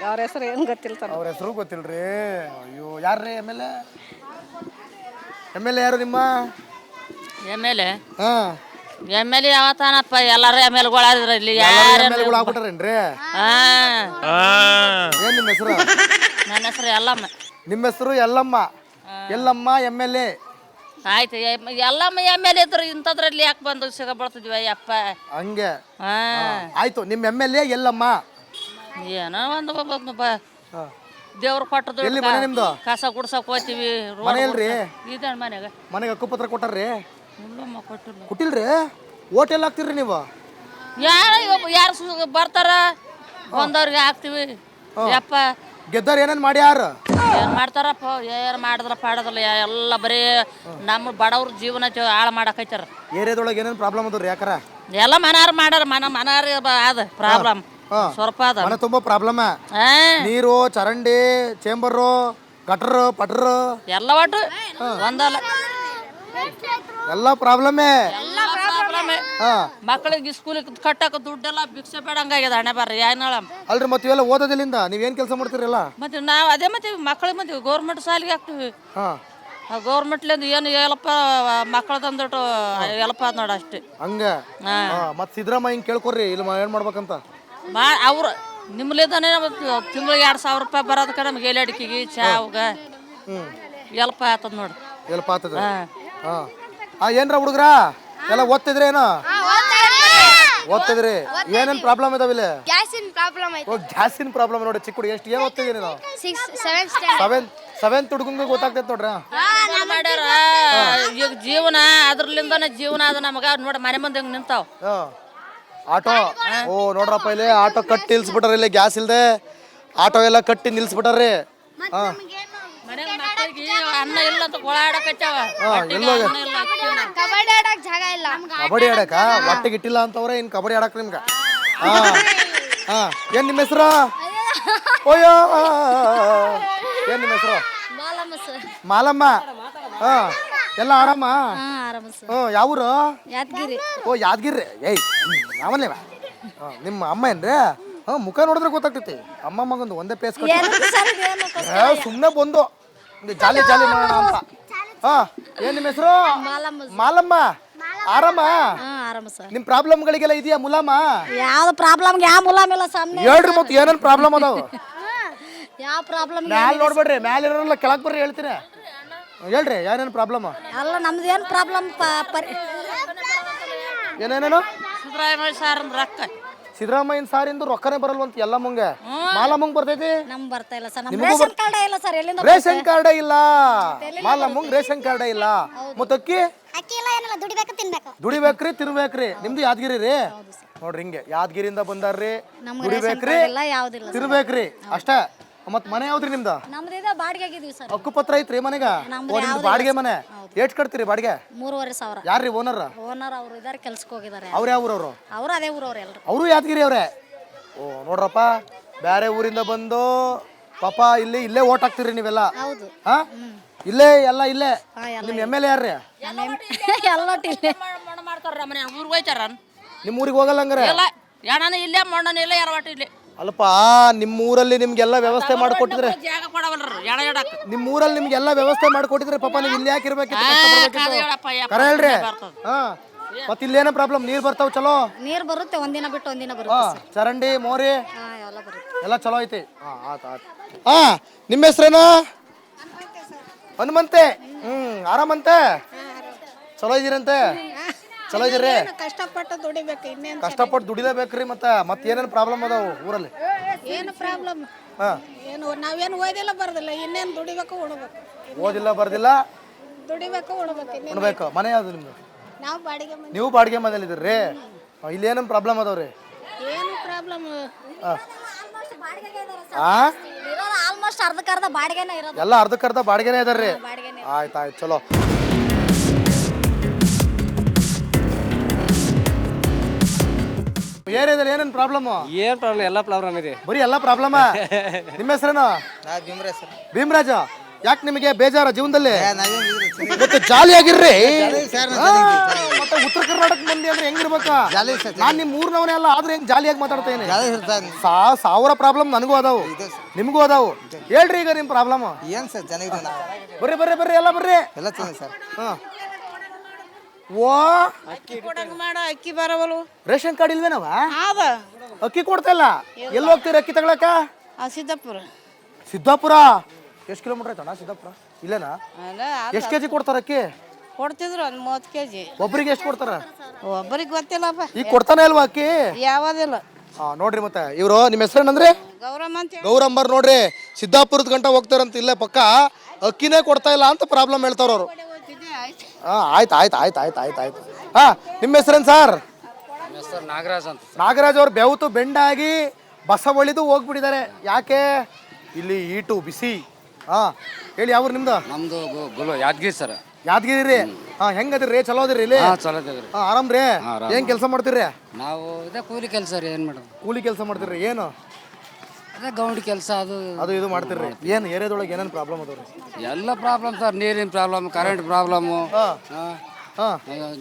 ಅವ್ರ ಹೆಸರು ಏನು ಗೊತ್ತಿಲ್ಲ ಸರ್. ಅವ್ರ ಹೆಸರು ಗೊತ್ತಿಲ್ರಿ? ಅಯ್ಯೋ, ಯಾರ್ರಿ MLA? MLA ಯಾರು ನಿಮ್ಮ? MLA? ಹಾಂ. ಎಮ್.ಎಲ್.ಎ ಯಾವತ್ತಾನಪ್ಪ ಎಲ್ಲಾರು ಎಮ್.ಎಲ್.ಗಳಾದ್ರ ಇಲ್ಲಿ ಯಾರು ಎಮ್ಮೆಲ್ಗಳು ಆಗ್ಬಿಟ್ಟಾರೇನ್ರಿ? ಏನ್ ನಿಮ್ಮ ಹೆಸರು? ನನ್ನ ಹೆಸರು ಎಲ್ಲಮ್ಮ. ನಿಮ್ಮ ಹೆಸರು ಎಲ್ಲಮ್ಮ. ಎಲ್ಲಮ್ಮ ಎಮ್.ಎಲ್.ಎ. ಆಯ್ತು ಎಲ್ಲಮ್ಮ ಎಮ್.ಎಲ್.ಎ ಇದ್ರು ಇಂಥದ್ರಲ್ಲಿ ಯಾಕೆ ಬಂದು ಸಿಗಬಳ್ತಿದ್ವಿ ಅಪ್ಪ ಹಂಗೆ ಆಯ್ತು. ನಿಮ್ಮ ಎಮ್.ಎಲ್.ಎ ಎಲ್ಲಮ್ಮ. ಏನೋ ಒಂದು ದೇವ್ರು ಕೊಟ್ಟದ್ದು ಎಲ್ಲಿ ಮನೆ ನಿಮ್ದು? ಕಸ ಗುಡ್ಸಕ್ ಹೋಗ್ತೀವಿ. ಮನೆ ಇಲ್ರಿ? ಇದೆ ಮನೆಗೆ. ಮನೆಗೆ ಹಕ್ಕುಪತ್ರ ಕೊಟ್ಟಾರ್ರಿ? ಇಲ್ಲಮ್ಮ ಕೊಟ್ಟಿಲ್ಲ. ಕೊಟ್ಟಿಲ್ರಿ? ಓಟ್ ಎಲ್ಲ ಹಾಕ್ತಿರ್ರಿ ನೀವು? ಯಾರು ಬರ್ತಾರ ಬಂದವ್ರಿಗೆ ಹಾಕ್ತಿವಿ. ಯಪ್ಪ ಗೆದ್ದಾರ ಏನೇನ್ ಮಾಡ್ಯಾರ? ಏನ್ ಮಾಡ್ತಾರಪ್ಪ, ಏನ್ ಮಾಡಿದ್ರ ಪಾಡದಲ್ಲ ಎಲ್ಲ ಬರೀ ನಮ್ಮ ಬಡವ್ರ ಜೀವನ ಹಾಳು ಮಾಡಕೈತಾರ. ಏರಿಯಾದೊಳಗೆ ಏನೇನ್ ಪ್ರಾಬ್ಲಮ್ ಅದ್ರಿ? ಯಾಕಾರ ಎಲ್ಲ ಮನಾರ್ ಮಾಡ್ಯಾರ. ಮನಾರ್ ಅದ ಪ್ರಾಬ್ಲಮ್ ಸ್ವಲ್ಪ ಅದ. ಮನೆ ತುಂಬಾ ಪ್ರಾಬ್ಲಮ್. ನೀರು, ಚರಂಡಿ, ಚೇಂಬರು, ಗಟರ್ ಪಟರ್ ಎಲ್ಲ ಒಟ್ಟು ಒಂದಲ್ಲ ಎಲ್ಲ ಪ್ರಾಬ್ಲಮೇ. ಮಕ್ಕಳಿಗೆ ಸ್ಕೂಲಿಗೆ ಕಟ್ಟಕ ದುಡ್ಡೆಲ್ಲ ಭಿಕ್ಷೆ ಬೇಡಂಗಾಗ್ಯದ. ಹಣೆ ಬರ್ರಿ ಏನ್ ಹೇಳ. ಅಲ್ರಿ ಮತ್ತೆ ಇವೆಲ್ಲ ಓದೋದಿಲ್ಲಿಂದ ನೀವೇನ್ ಕೆಲಸ ಮಾಡ್ತೀರಲ್ಲ? ಮತ್ತೆ ನಾವು ಅದೇ ಮತ್ತೆ ಮಕ್ಕಳಿಗೆ ಮತ್ತೆ ಗೌರ್ಮೆಂಟ್ ಸಾಲಿಗೆ ಹಾಕ್ತಿವಿ. ಗೌರ್ಮೆಂಟ್ಲಿಂದ ಏನು ಹೇಳಪ್ಪ ಮಕ್ಕಳ ತಂದಟ್ಟು ಹೇಳಪ್ಪ ಅದ್ ನೋಡ ಅಷ್ಟೇ. ಹಂಗ ಮತ್ ಸಿದ್ದರಾಮಯ್ಯ ಹಿಂಗ್ ಕೇಳ್ಕೊಡ್ರಿ ಇಲ್ಲಿ ಏನ್ ಮಾಡ್ಬೇಕಂತ. ಅವ್ರು ನಿಮ್ಲಿಂದಾನೆ ತಿಂಗಳಿಗೆ 2,000 ರೂಪಾಯಿ ಬರೋದಕ್ಕೆ ನಮ್ಗೆ ಎಲೆ ಅಡಿಕೆಗೆ ಚಾವ್ಗ ಎಲ್ಪ ಆತದ ನೋಡಿ. ಎಲ್ಪ ಆತದ. ಏನ್ರ ಹುಡುಗ್ರ ಎಲ್ಲ ಓದ್ತಿದ್ರೇನು? ಓದ್ತಿದ್ರಿ? ಏನೇನ್ ಪ್ರಾಬ್ಲಮ್ ಇದಾವಿಲ್ಲ? ಗ್ಯಾಸಿನ ಪ್ರಾಬ್ಲಮ್ ಐತೆ. ಗ್ಯಾಸಿನ ಪ್ರಾಬ್ಲಮ್ ನೋಡಿ. ಚಿಕ್ಕ ಹುಡುಗ ಎಷ್ಟು ಏನ್ ಓದ್ತಿದೀನಿ ನಾವು? 7th ಹುಡುಗಂಗ ಗೊತ್ತಾಗ್ತೈತೆ ನೋಡ್ರ. ಮಾಡ್ಯಾರ ಈಗ ಜೀವನ ಅದ್ರಲಿಂದಾನೆ ಜೀವನ ಅದ ನಮಗ ನೋಡಿ. ಮನೆ ಮುಂದೆ ಹೆಂಗ್ ನಿಂತಾವ್ ಆಟೋ. ಓ ನೋಡ್ರಪ್ಪ ಇಲ್ಲಿ ಆಟೋ ಕಟ್ಟಿ ನಿಲ್ಸ್ಬಿಟ್ಟಾರ. ಇಲ್ಲಿ ಗ್ಯಾಸ್ ಇಲ್ದೆ ಆಟೋ ಎಲ್ಲ ಕಟ್ಟಿ ನಿಲ್ಸ್ಬಿಟ್ಟಾರ್ರಿ. ಮನೆಗೆ ಮಕ್ಕಳಿಗೆ ಅನ್ನ ಇಲ್ಲ ಅಂತ ಗೋಳಾಡಕತ್ತಾವ. ಕಬಡ್ಡಿ ಆಡಕ್ ಜಾಗ ಇಲ್ಲ. ಕಬಡ್ಡಿ ಆಡಕ ಹೊಟ್ಟೆಗೆ ಇಟ್ಟಿಲ್ಲ ಅಂತವ್ರೆ ಇನ್ ಕಬಡ್ಡಿ ಆಡಕ್ ನಿಮ್ಗ. ಏನ್ ನಿಮ್ಮ ಹೆಸರು? ಓಯೋ ಏನ್ ನಿಮ್ಮ ಹೆಸರು? ಮಾಲಮ್ಮ. ಎಲ್ಲ ಆರಾಮ? ಯಾವೂರು? ಯಾದಗಿರಿ. ಓ ಯಾದಗಿರಿ. ಏಯ್ ಯಾವನ್ಲೇವ ನಿಮ್ಮ ಅಮ್ಮ ಏನ್ರಿ? ಮುಖ ನೋಡಿದ್ರೆ ಗೊತ್ತಾಗ್ತೈತಿ. ಅಮ್ಮ ಮಗಂದು ಒಂದೇ ಪೇಸ್ ಸುಮ್ಮನೆ ಬಂದು ಜಾಲಿ ಜಾಲಿ ಮಾಡೋಣ ಅಂತ. ಏನ್ ನಿಮ್ಮ ಹೆಸರು? ಮಾಲಮ್ಮ. ಆರಾಮ? ನಿಮ್ ಪ್ರಾಬ್ಲಮ್ಗಳಿಗೆಲ್ಲ ಇದೆಯಾ ಮುಲಾಮ? ಯಾವ ಪ್ರಾಬ್ಲಮ್ ಯಾವ ಮುಲಾಮ್ ಇಲ್ಲ. ಹೇಳ್ರಿ ಮತ್ತೆ ಏನೇನ್ ಪ್ರಾಬ್ಲಮ್ ಅದಾವ? ಯಾವ ಪ್ರಾಬ್ಲಮ್ ಮ್ಯಾಲ್ ನೋಡ್ಬೇಡ್ರಿ, ಮ್ಯಾಲ ಇರೋಲ್ಲ ಕೆಳಗ್ ಬರ್ರಿ ಹೇಳ್ತೀನಿ. ಹೇಳ್ರಿ ಏನೇನ್ ಪ್ರಾಬ್ಲಮ್? ಅಲ್ಲ ನಮ್ದು ಏನ್ ಪ್ರಾಬ್ಲಮ್? ಏನೇನೇನು? ಸಿದ್ದರಾಮಯ್ಯ ಸಾರ್ ರೊಕ್ಕ ಸಿದ್ದರಾಮಯ್ಯನ ಸಾರಿಂದು ರೊಕ್ಕನೇ ಬರಲ್ವಂತ ಎಲ್ಲ ಮುಂಗೆ. ಮಾಲಮ್ಮಂಗ್ ಬರ್ತೈತಿ? ನಮ್ ಬರ್ತಾ ಇಲ್ಲ ಸರ್. ನಮ್ ರೇಷನ್ ಕಾರ್ಡ್ ಇಲ್ಲ ಸರ್. ಎಲ್ಲಿಂದ ರೇಷನ್ ಕಾರ್ಡ್ ಇಲ್ಲ? ಮಾಲಮ್ಮಂಗ್ ರೇಷನ್ ಕಾರ್ಡ್ ಇಲ್ಲ. ಮತ್ತೆ ಅಕ್ಕಿ ಇಲ್ಲ ಏನಿಲ್ಲ. ದುಡಿಬೇಕು ತಿನ್ಬೇಕು. ದುಡಿಬೇಕ್ರಿ ತಿನ್ಬೇಕ್ರಿ. ನಿಮ್ದು ಯಾದಗಿರಿ ರೀ? ನೋಡ್ರಿ ಹಿಂಗೆ ಯಾದಗಿರಿಯಿಂದ ಬಂದಾರ್ರಿ. ದುಡಿಬೇಕ್ರಿ ತಿನ್ಬೇಕ್ರಿ ಅಷ್ಟೇ. ಮತ್ ಮನೆ ಯಾವ್ದ್ರಿ ನಿಮ್ದು? ನಮ್ದು ಇದೆ ಬಾಡಿಗೆ ಆಗಿದೀವಿ ಸರ್. ಹಕ್ಕುಪತ್ರ ಐತ್ರಿ ಮನೆಗ? ನಿಮ್ದು ಬಾಡಿಗೆ ಮನೆ? ಏಟ್ ಕಟ್ತೀರಿ ಬಾಡಿಗೆ? 3,500. ಯಾರ್ರಿ ಓನರ್? ಓನರ್ ಅವ್ರು ಇದಾರೆ, ಕೆಲ್ಸಕ್ಕೆ ಹೋಗಿದ್ದಾರೆ. ಅವ್ರ ಯಾವ ಊರವ್ರು? ಅವ್ರು ಅದೇ ಊರವ್ರು ಎಲ್ರು. ಅವರು ಯಾದಗಿರಿ ಅವ್ರೆ? ಓ ನೋಡ್ರಪ್ಪ, ಬೇರೆ ಊರಿಂದ ಬಂದು ಪಾಪ ಇಲ್ಲೇ ಓಟ್ ಹಾಕ್ತಿರಿ ನೀವೆಲ್ಲ? ಹೌದು. ಇಲ್ಲೇ ಎಲ್ಲ ಇಲ್ಲೇ. ನಿಮ್ ಎಮ್.ಎಲ್.ಎ ಯಾರ್ರಿ? ಎಲ್ಲ ಮಾಡ್ತಾರ ಮನೆ ಊರಿಗೆ ಹೋಯ್ತಾರ. ನಿಮ್ ಊರಿಗೆ ಹೋಗಲ್ಲ ಹಂಗಾರೆ? ಇಲ್ಲ ಯಾಣನ ಇಲ್ಲೇ ಮಣ್ಣನ ಇಲ್ಲ ಎರವಾಟ ಇಲ್ಲಿ. ಅಲ್ಪ ನಿಮ್ಮ ಊರಲ್ಲಿ ನಿಮ್ಗೆಲ್ಲ ವ್ಯವಸ್ಥೆ ಮಾಡಿಕೊಟ್ಟಿದ್ರೆ ಜಾಗ ಕೊಡವಲ್ರಿ ಎಣ ಎಡಕ್. ನಿಮ್ಮ ಊರಲ್ಲಿ ನಿಮ್ಗೆಲ್ಲ ವ್ಯವಸ್ಥೆ ಮಾಡಿಕೊಟ್ಟಿದ್ರೆ ಪಾಪ ನೀವು ಇಲ್ಲಿ ಯಾಕೆ ಇರ್ಬೇಕಿತ್ತು? ಕರೆ ಹೇಳ್ರಿ. ಮತ್ತೆ ಇಲ್ಲೇನೋ ಪ್ರಾಬ್ಲಮ್? ನೀರ್ ಬರ್ತಾವ ಚಲೋ? ನೀರ್ ಬರುತ್ತೆ, ಒಂದಿನ ಬಿಟ್ಟು ಒಂದಿನ ಬರುತ್ತೆ. ಚರಂಡಿ ಮೋರಿ ಎಲ್ಲ ಬರುತ್ತೆ, ಎಲ್ಲ ಚಲೋ ಐತಿ. ನಿಮ್ಮ ಹೆಸ್ರೇನು? ಹನುಮಂತೆ. ಆರಾಮಂತೆ? ಚಲೋ ಇದೀರಂತೆ? ಚಲೋ ಇದೀರಿ? ಕಷ್ಟಪಟ್ಟು ದುಡಿಬೇಕು. ಇನ್ನೇನು ಕಷ್ಟಪಟ್ಟು ದುಡಿಲೇಬೇಕ್ರಿ. ಮತ್ತೆ ಏನೇನು ಪ್ರಾಬ್ಲಮ್ ಅದಾವ ಊರಲ್ಲಿ? ಏನು ಪ್ರಾಬ್ಲಮ್? ಏನು ನಾವೇನು ಓದಿಲ್ಲ ಬರ್ದಿಲ್ಲ. ಇನ್ನೇನು ದುಡಿಬೇಕು ಉಣ್ಬೇಕು. ಓದಿಲ್ಲ ಬರ್ದಿಲ್ಲ ದುಡಿಬೇಕು ಉಣ್ಬೇಕು. ಉಣ್ಬೇಕು. ಮನೆ ಯಾವ್ದು ನಿಮ್ದು? ನಾವು ಬಾಡಿಗೆ ಮನೆ. ನೀವು ಬಾಡಿಗೆ ಮನೇಲಿ ಇದ್ರಿ? ಇಲ್ಲಿ ಏನೇನು ಪ್ರಾಬ್ಲಮ್ ಅದಾವ್ರಿ? ಏನು ಪ್ರಾಬ್ಲಮ್? ಆಲ್ಮೋಸ್ಟ್ ಅರ್ಧಕ್ಕರ್ಧ ಬಾಡಿಗೆನೇ ಇರೋದು. ಎಲ್ಲ ಅರ್ಧಕ್ಕರ್ಧ ಬಾಡಿಗೆನೇ ಇದಾರ್ರಿ? ಆಯ್ತು ಚಲೋ. ಏರಿಯಾದಲ್ಲಿ ಏನೇನು ಪ್ರಾಬ್ಲಮ್? ಏನ್ ಪ್ರಾಬ್ಲಮ್? ಎಲ್ಲ ಪ್ರಾಬ್ಲಮ್ ಇದೆ. ಬರೀ ಎಲ್ಲ ಪ್ರಾಬ್ಲಮ್. ನಿಮ್ಮ ಹೆಸರೇನು? ಭೀಮರಾಜ. ಯಾಕೆ ನಿಮಗೆ ಬೇಜಾರ ಜೀವನದಲ್ಲಿ? ಮತ್ತೆ ಜಾಲಿಯಾಗಿರ್ರಿ. ಮತ್ತೆ ಉತ್ತರ ಕರ್ನಾಟಕ ಮಂದಿ ಅಂದ್ರೆ ಹೆಂಗಿರ್ಬೇಕ? ನಾನ್ ನಿಮ್ ಊರ್ನವನೇ ಅಲ್ಲ ಆದ್ರೆ ಹೆಂಗ್ ಜಾಲಿಯಾಗಿ ಮಾತಾಡ್ತೇನೆ. 1000 ಪ್ರಾಬ್ಲಮ್ ನನಗೂ ಅದಾವು, ನಿಮ್ಗೂ ಅದಾವು. ಹೇಳ್ರಿ ಈಗ ನಿಮ್ ಪ್ರಾಬ್ಲಮ್ ಏನ್ ಸರ್? ಚೆನ್ನಾಗಿದೆ. ಬರ್ರಿ ಬರ್ರಿ ಬರ್ರಿ ಎಲ್ಲ ಬರ್ರಿ. ಎಲ್ಲ ಚೆನ್ನಾಗಿ ಸರ್. ಓ ಕೊಡಂಗ್ ಮಾಡ ಅಕ್ಕಿ ಬರವಲು ರೇಷನ್ ಕಾರ್ಡ್ ಇಲ್ವೇನವ? ಅದ ಅಕ್ಕಿ ಕೊಡ್ತಾ ಇಲ್ಲ. ಎಲ್ಲಿ ಹೋಗ್ತೀರಿ ಅಕ್ಕಿ ತಗೊಳಕ? ಸಿದ್ದಾಪುರ ಸಿದ್ದಾಪುರ. ಎಷ್ಟು ಕಿಲೋಮೀಟರ್ ಆಯ್ತಣ್ಣ ಸಿದ್ದಾಪುರ? ಇಲ್ಲೇನಾ? ಎಷ್ಟು ಕೆಜಿ ಕೊಡ್ತಾರ ಅಕ್ಕಿ? ಕೊಡ್ತಿದ್ರು ಒಂದು 30 kg. ಒಬ್ರಿಗೆ ಎಷ್ಟು ಕೊಡ್ತಾರ? ಒಬ್ಬರಿಗೆ ಗೊತ್ತಿಲ್ಲಪ್ಪ, ಈಗ ಕೊಡ್ತಾನೆ ಅಲ್ವಾ ಅಕ್ಕಿ? ಯಾವದಿಲ್ಲ. ನೋಡ್ರಿ ಮತ್ತೆ ಇವರು ನಿಮ್ಮ ಹೆಸರೇನಂದ್ರೆ? ಗೌರಮ್ಮ ಅಂತ ಗೌರಮ್ಮರ್. ನೋಡ್ರಿ ಸಿದ್ದಾಪುರದ ಗಂಟ ಹೋಗ್ತಾರಂತ ಇಲ್ಲೇ ಪಕ್ಕ ಅಕ್ಕಿನೇ ಕೊಡ್ತಾ ಇಲ್ಲ ಅಂತ ಪ್ರಾಬ್ಲಮ್ ಹೇಳ್ತಾರ ಅವರು. ಆಯ್ತು ಆಯ್ತು ಆಯ್ತು ಆಯ್ತು ಆಯ್ತು ಆಯ್ತು. ನಿಮ್ಮ ಹೆಸರೇನು ಸರ್? ಹೆಸರು ನಾಗರಾಜ್ ಅಂತ. ನಾಗರಾಜ್ ಅವ್ರು ಬೆವತು ಬೆಂಡಾಗಿ ಬಸ ಒಳಿದು ಹೋಗ್ಬಿಟ್ಟಿದ್ದಾರೆ. ಯಾಕೆ? ಇಲ್ಲಿ ಈಟು ಬಿಸಿ. ಹೇಳಿ ಯಾವ್ರು ನಿಮ್ದು? ನಮ್ದು ಯಾದಗಿರಿ ಸರ್. ಯಾದಗಿರಿ ರೀ. ಹೆಂಗದಿರಿ? ಚಲೋ ಅದಿರಿ ಇಲ್ಲಿ? ಚಲೋ ಇದೇವ್ರಿ. ಆರಾಮ್ ರೀ. ಏನ್ ಕೆಲಸ ಮಾಡ್ತೀರಿ? ನಾವು ಇದೇ ಕೂಲಿ ಕೆಲಸ ರೀ. ಏನ್ ಮಾಡೋದು? ಕೂಲಿ ಕೆಲಸ ಮಾಡ್ತೀರಿ. ಏನು ಅದೇ ಗೌಂಡಿ ಕೆಲಸ ಅದು ಇದು ಮಾಡ್ತೀರಿ? ಏನು ಏರಿಯಾದೊಳಗೆ ಏನೇನು ಪ್ರಾಬ್ಲಮ್ ಅದಾವ್ರಿ? ಎಲ್ಲ ಪ್ರಾಬ್ಲಮ್ ಸರ್. ನೀರಿನ ಪ್ರಾಬ್ಲಮ್, ಕರೆಂಟ್ ಪ್ರಾಬ್ಲಮ್ಮು,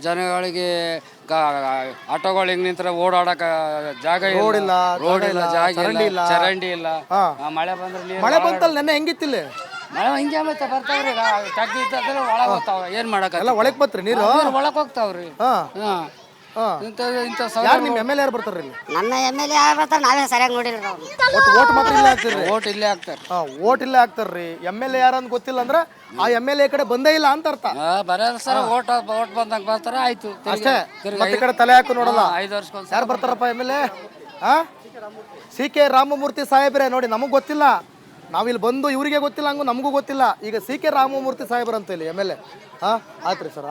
ಜನಗಳಿಗೆ ಆಟೋಗಳು ಹಿಂಗ್ ನಿಂತರ ಓಡಾಡಕ ಜಾಗ ರೋಡಿಲ್ಲ, ಜಾಗ ಇಲ್ಲ, ಚರಂಡಿ ಇಲ್ಲ. ಮಳೆ ಬಂದ್ರೆ ನೀರು ಮಳೆ ಬಂತಲ್ಲ ನೆನ್ನೆ ಹೆಂಗಿತ್ತಿಲ್ಲ? ಮಳೆ ಹಿಂಗೆ ಮತ್ತೆ ಬರ್ತಾವ್ರಿ. ಟಗ್ಗಿ ಇದ್ದದ್ರೆ ಒಳಗೆ ಹೋಗ್ತಾವ. ಏನ್ ಮಾಡಕ ಎಲ್ಲ ಒಳಗೆ ಬತ್ರಿ ನೀರು? ಒಳಗೆ ಹೋಗ್ತಾವ್ರಿ. ಇಂಥ ಯಾರು ನಿಮ್ಮ ಎಮ್ ಎಲ್ ಯಾರು ಬರ್ತಾರ ಇಲ್ಲಿ? ನನ್ನ MLA ಯಾರು ಬರ್ತಾರೆ? ನಾವೇ ಸರಿಯಾಗಿ ನೋಡಿಲ್ಲ ಅವ್ರು. ಓಟ್ ಮಾತ್ರ ಇಲ್ಲೇ ಹಾಕ್ತಿರಿ? ಓಟ್ ಇಲ್ಲೇ ಹಾಕ್ತಾರೆ. ಓಟ್ ಇಲ್ಲೇ ಹಾಕ್ತಾರ್ರಿ. MLA ಯಾರು ಅಂತ ಗೊತ್ತಿಲ್ಲ ಅಂದ್ರೆ ಆ MLA ಕಡೆ ಬಂದೇ ಇಲ್ಲ ಅಂತ ಅರ್ಥ. ಬರೋದು ಸರ್. ಓಟ್ ಬಂದಂಗ ಬರ್ತಾರ, ಆಯ್ತು ಅಷ್ಟೇ. ಮತ್ತೆ ಈ ಕಡೆ ತಲೆ ಹಾಕು ನೋಡಲ್ಲ. 5 ವರ್ಷಕ್ಕೊಂದು ಯಾರು ಬರ್ತಾರಪ್ಪ MLA? CK ರಾಮಮೂರ್ತಿ ಸಾಹೇಬ್ರೆ. ನೋಡಿ ನಮಗ್ ಗೊತ್ತಿಲ್ಲ, ನಾವಿಲ್ಲಿ ಬಂದು ಇವರಿಗೆ ಗೊತ್ತಿಲ್ಲ, ಹಂಗೂ ನಮಗೂ ಗೊತ್ತಿಲ್ಲ. ಈಗ CK ರಾಮಮೂರ್ತಿ ಸಾಹೇಬ್ರ ಅಂತ ಇಲ್ಲಿ MLA. ಆಯ್ತು ರೀ ಸರ್.